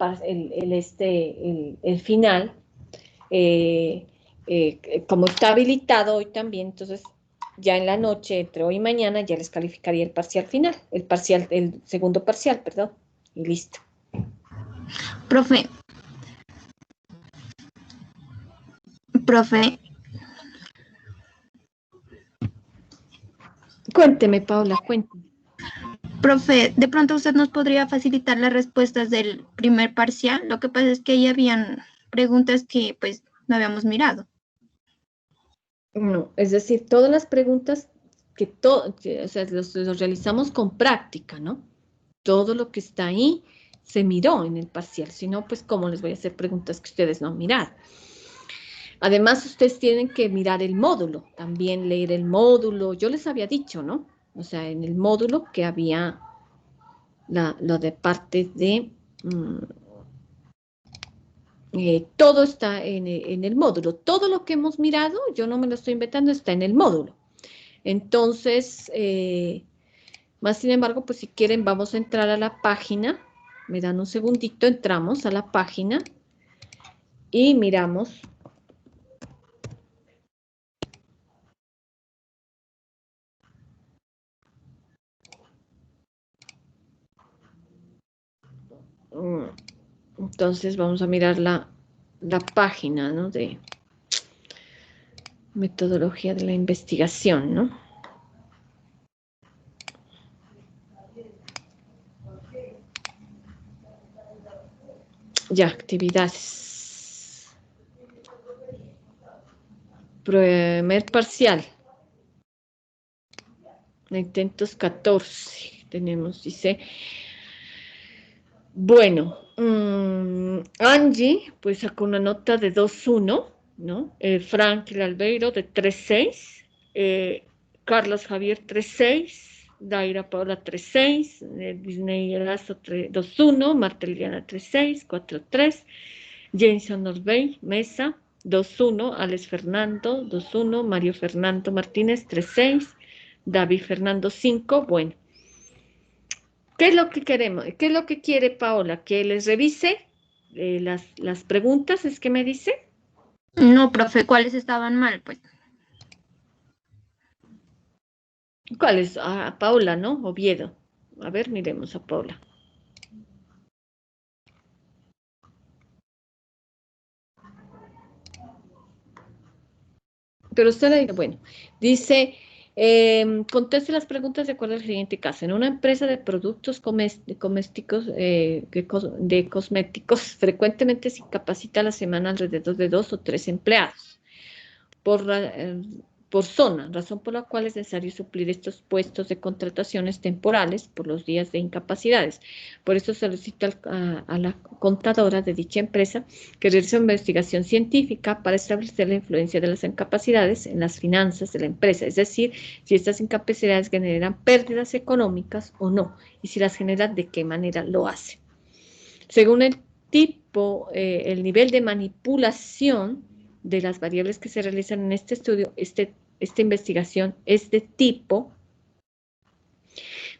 final, como está habilitado hoy también, entonces ya en la noche, entre hoy y mañana, ya les calificaría el parcial final, el segundo parcial, perdón, y listo. Profe, Cuénteme, Paula, cuénteme. profe, de pronto usted nos podría facilitar las respuestas del primer parcial. Lo que pasa es que ahí habían preguntas que pues no habíamos mirado. No, es decir, todas las preguntas o sea, los realizamos con práctica, ¿no? Todo lo que está ahí se miró en el parcial, si no, pues, ¿cómo les voy a hacer preguntas que ustedes no han mirado? Además, ustedes tienen que mirar el módulo, también leer el módulo. Yo les había dicho, ¿no? O sea, en el módulo que había lo de parte de... todo está en el módulo. Todo lo que hemos mirado, yo no me lo estoy inventando, está en el módulo. Entonces, más sin embargo, pues si quieren, vamos a entrar a la página. Me dan un segundito, entramos a la página y miramos. Entonces, vamos a mirar la página, ¿no? De metodología de la investigación, ¿no? Ya, actividades. Primer parcial. Intentos 14. Tenemos, dice. Bueno, Angie, pues sacó una nota de 2.1, ¿no? Franklin Albeiro de 3.6. Carlos Javier 3.6. Daira Paola 3.6. Disney Erazo 2.1. Marta Liliana 3.6. 4.3. Jason Norbey Mesa 2.1. Alex Fernando 2.1. Mario Fernando Martínez 3.6. David Fernando 5. Bueno. ¿Qué es lo que queremos? ¿Qué es lo que quiere Paola? ¿Que les revise las preguntas? ¿Es que me dice? No, profe, ¿cuáles estaban mal? Pues ¿Cuáles? A Paola, ¿no? Oviedo. A ver, miremos a Paola. Pero usted, bueno, dice, conteste las preguntas de acuerdo al siguiente caso. En una empresa de productos cosméticos, de cosméticos, frecuentemente se capacita a la semana alrededor de 2 o 3 empleados por zona, razón por la cual es necesario suplir estos puestos de contrataciones temporales por los días de incapacidades. Por eso solicita a la contadora de dicha empresa que realice una investigación científica para establecer la influencia de las incapacidades en las finanzas de la empresa, es decir, si estas incapacidades generan pérdidas económicas o no, y si las generan, de qué manera lo hace. Según el tipo, el nivel de manipulación de las variables que se realizan en este estudio, esta investigación es de tipo.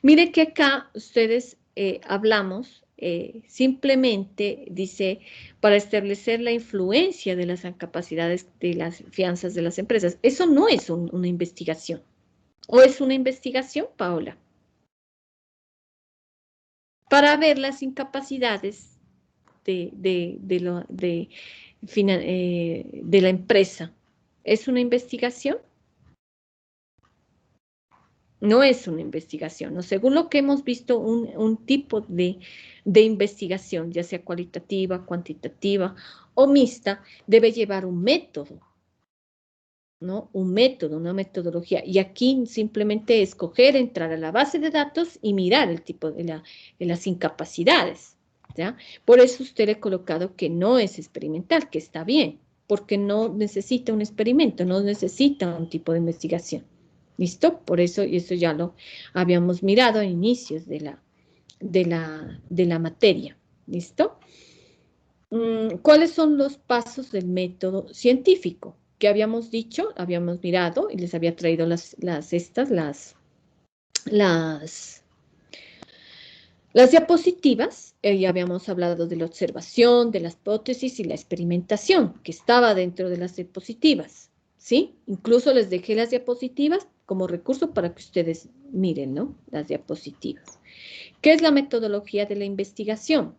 Mire que acá ustedes hablamos, simplemente dice, para establecer la influencia de las incapacidades de las fianzas de las empresas. Eso no es una investigación. ¿O es una investigación, Paola? Para ver las incapacidades de la empresa. ¿Es una investigación? No es una investigación, ¿no? Según lo que hemos visto, un tipo de investigación, ya sea cualitativa, cuantitativa o mixta, debe llevar un método, ¿no? Un método, una metodología. Y aquí simplemente escoger, entrar a la base de datos y mirar el tipo de las incapacidades, ¿ya? Por eso usted le ha colocado que no es experimental, que está bien, porque no necesita un experimento, no necesita un tipo de investigación. ¿Listo? Por eso, y eso ya lo habíamos mirado a inicios de la materia. ¿Listo? ¿Cuáles son los pasos del método científico? Que habíamos dicho, habíamos mirado y les había traído las diapositivas. Ya habíamos hablado de la observación, de las hipótesis y la experimentación, que estaba dentro de las diapositivas, ¿sí? Incluso les dejé las diapositivas como recurso para que ustedes miren, ¿no? Las diapositivas. ¿Qué es la metodología de la investigación?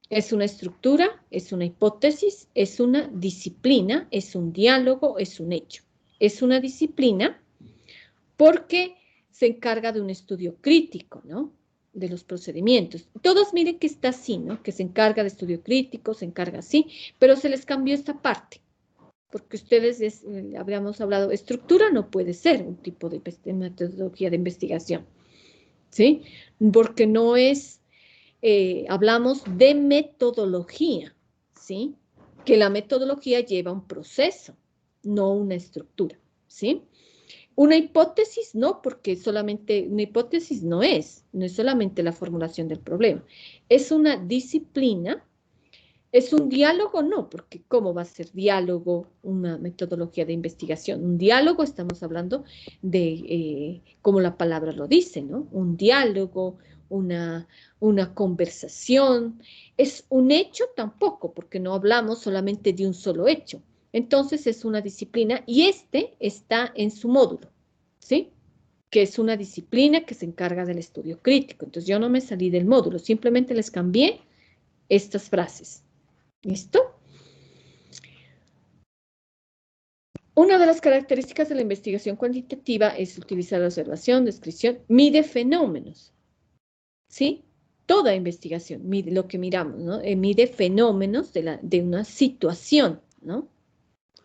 Es una estructura, es una hipótesis, es una disciplina, es un diálogo, es un hecho. Es una disciplina porque se encarga de un estudio crítico, ¿no? De los procedimientos. Todos miren que está así, ¿no? Que se encarga de estudio crítico, se encarga así, pero se les cambió esta parte. Porque ustedes habríamos hablado, estructura no puede ser un tipo de metodología de investigación, ¿sí? Porque no es, hablamos de metodología, ¿sí? Que la metodología lleva un proceso, no una estructura, ¿sí? Una hipótesis no, porque solamente una hipótesis no es solamente la formulación del problema, es una disciplina. ¿Es un diálogo? No, porque ¿cómo va a ser diálogo una metodología de investigación? Un diálogo, estamos hablando de, como la palabra lo dice, ¿no? Un diálogo, una conversación. ¿Es un hecho? Tampoco, porque no hablamos solamente de un solo hecho. Entonces es una disciplina y este está en su módulo, ¿sí? Que es una disciplina que se encarga del estudio crítico. Entonces yo no me salí del módulo, simplemente les cambié estas frases. ¿Listo? Una de las características de la investigación cuantitativa es utilizar la observación, descripción, mide fenómenos. ¿Sí? Toda investigación mide lo que miramos, ¿no? Mide fenómenos de una situación, ¿no?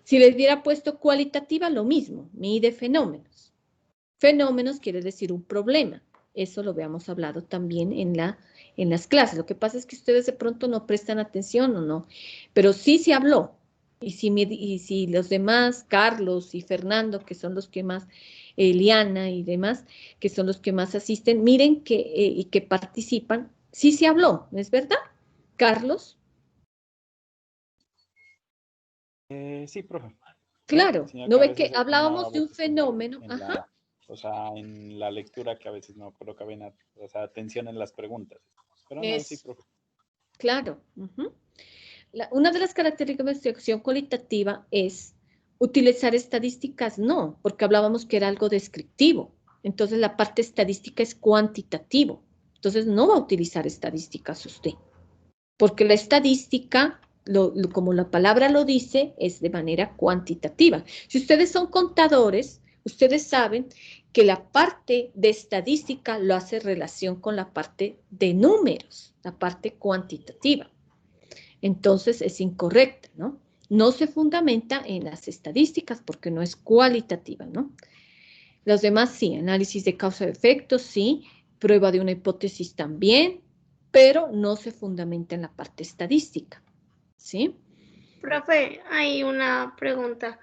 Si les hubiera puesto cualitativa, lo mismo, mide fenómenos. Fenómenos quiere decir un problema. Eso lo habíamos hablado también en las clases. Lo que pasa es que ustedes de pronto no prestan atención o no, pero sí se habló. Y si los demás, Carlos y Fernando, que son los que más, Eliana y demás, que son los que más asisten, miren y que participan, sí se habló, ¿no es verdad? Carlos. Sí, profe. Claro, Sino ¿no que a ve que veces hablábamos a de un veces fenómeno? en Ajá. o sea, en la lectura que a veces no coloca bien, o sea, atención en las preguntas. Pero no, sí, profe. Claro. Una de las características de investigación cualitativa es utilizar estadísticas, no, porque hablábamos que era algo descriptivo. Entonces la parte estadística es cuantitativo. Entonces no va a utilizar estadísticas usted, porque la estadística como la palabra lo dice, es de manera cuantitativa. Si ustedes son contadores, ustedes saben que la parte de estadística lo hace relación con la parte de números, la parte cuantitativa. Entonces es incorrecta, ¿no? No se fundamenta en las estadísticas porque no es cualitativa, ¿no? Los demás sí, análisis de causa-efecto, sí, prueba de una hipótesis también, pero no se fundamenta en la parte estadística, ¿sí? Profe, hay una pregunta.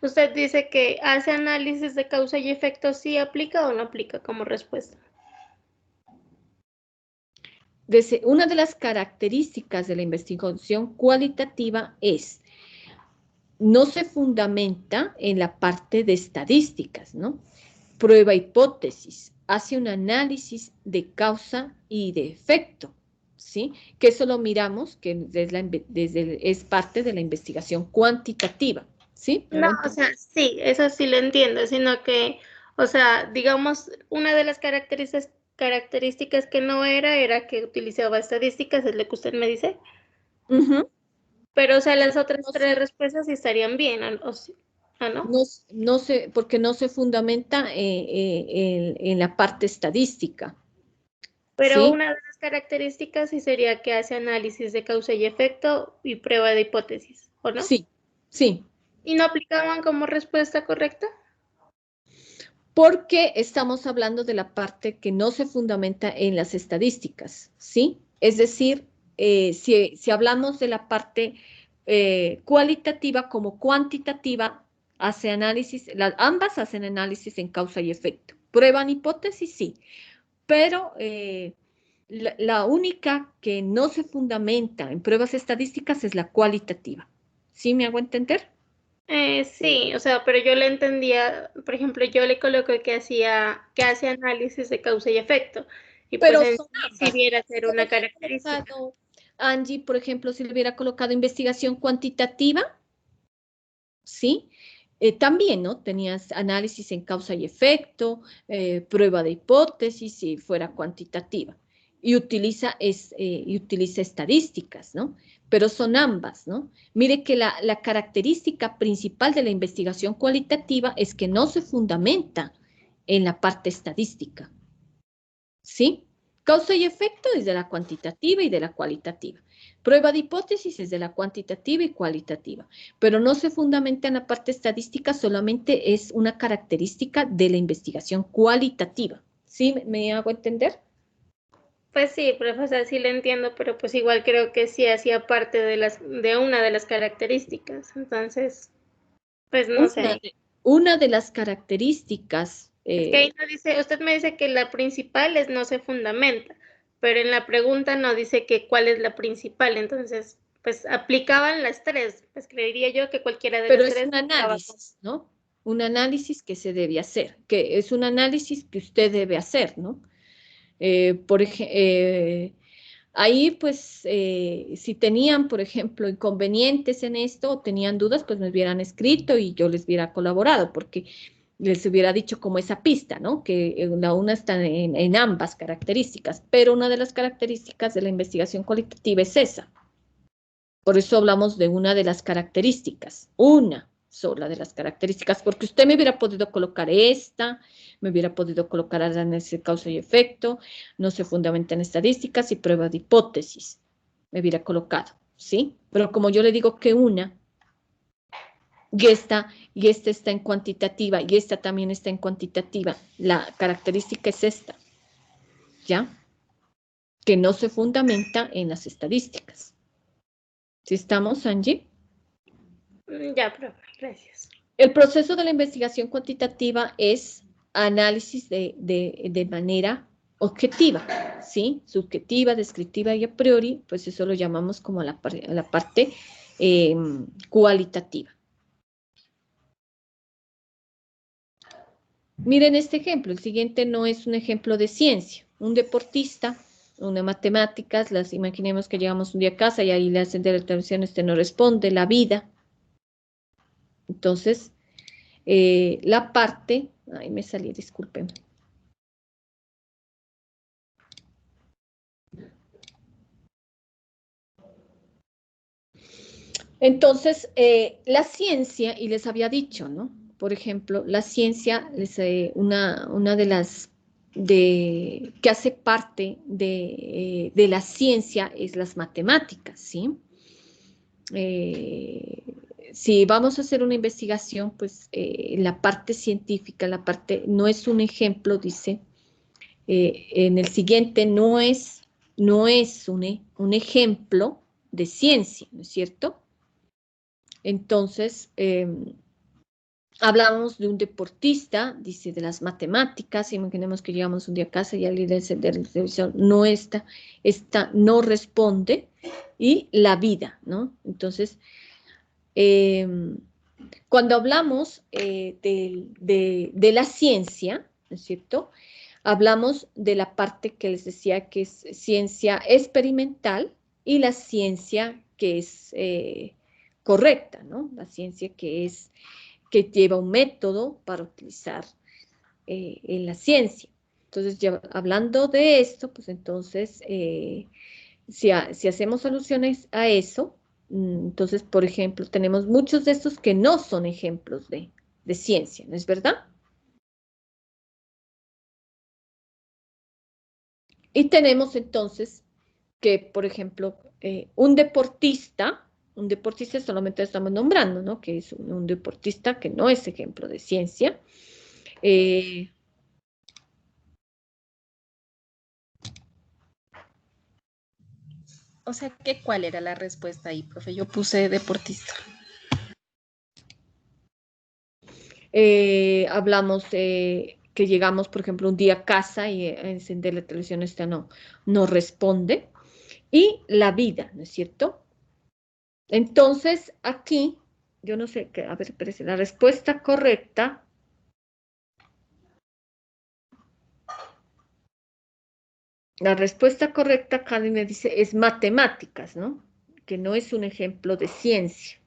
Usted dice que hace análisis de causa y efecto, ¿sí aplica o no aplica como respuesta? Una de las características de la investigación cualitativa es, no se fundamenta en la parte de estadísticas, ¿no? Prueba hipótesis, hace un análisis de causa y de efecto, ¿sí? Que eso lo miramos, que es parte de la investigación cuantitativa, ¿sí? No, o sea, sí, eso sí lo entiendo, sino que, o sea, digamos, una de las características que no era que utilizaba estadísticas, es lo que usted me dice. Pero, o sea, las otras tres respuestas sí estarían bien, ¿o no? No sé, porque no se fundamenta en la parte estadística. Pero ¿sí? una de las características sí sería que hace análisis de causa y efecto y prueba de hipótesis, ¿o no? Sí, sí. ¿Y no aplicaban como respuesta correcta? Porque estamos hablando de la parte que no se fundamenta en las estadísticas, ¿sí? Es decir, si hablamos de la parte cualitativa como cuantitativa, hace análisis, ambas hacen análisis en causa y efecto. Prueban hipótesis, sí, pero la única que no se fundamenta en pruebas estadísticas es la cualitativa. ¿Sí me hago entender? Sí, o sea, pero yo le entendía, por ejemplo, yo le coloco que hace análisis de causa y efecto, y pues Pero en son sí ambas. viera ser una Si le hubiera característica. colocado, Angie, por ejemplo, si le hubiera colocado investigación cuantitativa, ¿sí? También, ¿no? Tenías análisis en causa y efecto, prueba de hipótesis, si fuera cuantitativa. Y utiliza estadísticas, ¿no? Pero son ambas, ¿no? Mire que la característica principal de la investigación cualitativa es que no se fundamenta en la parte estadística, ¿sí? Causa y efecto es de la cuantitativa y de la cualitativa. Prueba de hipótesis es de la cuantitativa y cualitativa, pero no se fundamenta en la parte estadística, solamente es una característica de la investigación cualitativa. ¿Sí me hago entender? Pues sí, profesor, sí le entiendo, pero pues igual creo que sí hacía parte de una de las características. Entonces, pues no sé. Una de las características. Es que ahí no dice, usted me dice que la principal es no se fundamenta, pero en la pregunta no dice que cuál es la principal. Entonces, pues aplicaban las tres. Pues creería yo que cualquiera de Pero las es tres un estaba con- análisis, ¿no? Un análisis que se debe hacer, que es un análisis que usted debe hacer, ¿no? Ahí, pues, si tenían, por ejemplo, inconvenientes en esto o tenían dudas, pues me hubieran escrito y yo les hubiera colaborado, porque les hubiera dicho como esa pista, ¿no? Que una está en ambas características, pero una de las características de la investigación cualitativa es esa. Por eso hablamos de una de las características, una sola de las características, porque usted me hubiera podido colocar esta, me hubiera podido colocar análisis de causa y efecto, no se fundamenta en estadísticas y prueba de hipótesis, me hubiera colocado, ¿sí? Pero como yo le digo que una, y esta está en cuantitativa, y esta también está en cuantitativa, la característica es esta, ¿ya? Que no se fundamenta en las estadísticas. ¿Sí estamos, Angie? Ya, profe, gracias. El proceso de la investigación cuantitativa es análisis de manera objetiva, ¿sí? Subjetiva, descriptiva y a priori, pues eso lo llamamos como la parte cualitativa. Miren este ejemplo, el siguiente no es un ejemplo de ciencia. Un deportista, una matemáticas, imaginemos que llegamos un día a casa y ahí le hacen de la televisión, no responde, la vida. Entonces, la parte, ahí me salí, disculpen. Entonces, la ciencia, y les había dicho, ¿no? Por ejemplo, la ciencia, una de las que hace parte de la ciencia es las matemáticas, ¿sí? Si vamos a hacer una investigación, pues la parte científica, la parte no es un ejemplo, dice, en el siguiente no es un ejemplo de ciencia, ¿no es cierto? Entonces, hablamos de un deportista, dice, de las matemáticas, imaginemos que llegamos un día a casa y alguien de la televisión no responde, y la vida, ¿no? Entonces, cuando hablamos de la ciencia, ¿no es cierto? Hablamos de la parte que les decía que es ciencia experimental y la ciencia que es correcta, ¿no? La ciencia que lleva un método para utilizar en la ciencia. Entonces, ya hablando de esto, pues entonces, si hacemos alusiones a eso, entonces, por ejemplo, tenemos muchos de estos que no son ejemplos de ciencia, ¿no es verdad? Y tenemos entonces que, por ejemplo, un deportista solamente estamos nombrando, ¿no? Que es un deportista que no es ejemplo de ciencia. O sea, ¿cuál era la respuesta ahí, profe? Yo puse deportista. Hablamos que llegamos, por ejemplo, un día a casa y encender la televisión, esta no responde. Y la vida, ¿no es cierto? Entonces, aquí, yo no sé, a ver, espérese, la respuesta correcta acá me dice, es matemáticas, ¿no? Que no es un ejemplo de ciencia.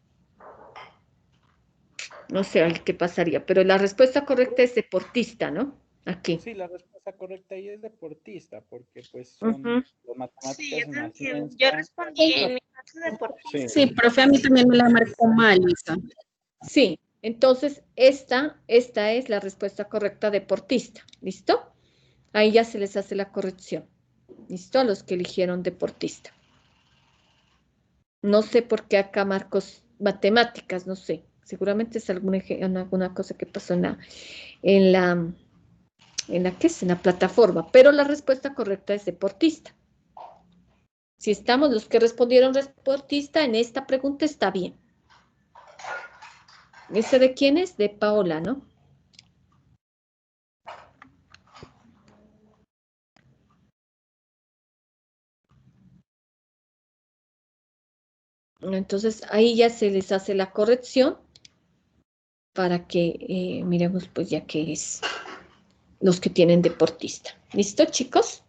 No sé qué pasaría, pero la respuesta correcta es deportista, ¿no? Aquí. Sí, la respuesta correcta ahí es deportista, porque pues son las matemáticas Sí, en la yo ciencia. respondí en mi caso deportista. Sí, profe, a mí también me la marcó mal esa. Sí, entonces esta es la respuesta correcta, deportista. ¿Listo? Ahí ya se les hace la corrección. ¿Listo? A los que eligieron deportista. No sé por qué acá Marcos matemáticas, no sé. Seguramente es alguna cosa que pasó en la plataforma, pero la respuesta correcta es deportista. Si estamos los que respondieron deportista, en esta pregunta está bien. ¿Ese de quién es? De Paola, ¿no? Entonces, ahí ya se les hace la corrección para que miremos, pues, ya que es los que tienen deportista. ¿Listo, chicos?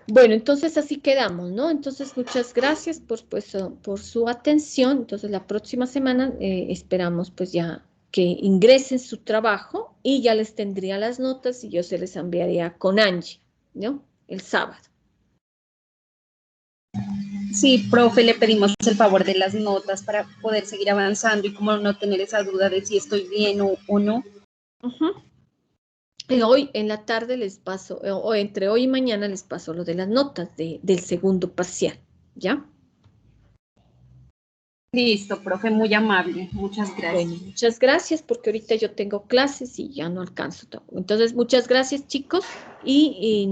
Bueno, entonces así quedamos, ¿no? Entonces, muchas gracias por su atención. Entonces, la próxima semana esperamos, pues, ya que ingresen su trabajo y ya les tendría las notas y yo se les enviaría con Angie, ¿no? El sábado. Sí, profe, le pedimos el favor de las notas para poder seguir avanzando y como no tener esa duda de si estoy bien o no. Y hoy en la tarde les paso, o entre hoy y mañana les paso lo de las notas del segundo parcial, ¿ya? Listo, profe, muy amable. Muchas gracias. Bueno, muchas gracias porque ahorita yo tengo clases y ya no alcanzo todo. Entonces, muchas gracias, chicos, y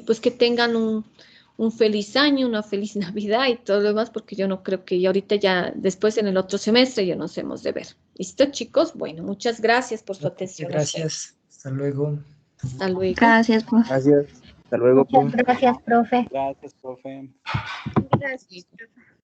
pues que tengan un feliz año, una feliz Navidad y todo lo demás, porque yo no creo que ya ahorita ya después en el otro semestre ya nos hemos de ver. ¿Listo, chicos? Bueno, muchas gracias por su atención. Gracias. Hasta luego. Hasta luego. Gracias, profe. Gracias. Hasta luego. Muchas gracias, profe. Gracias, profe. Gracias, profe.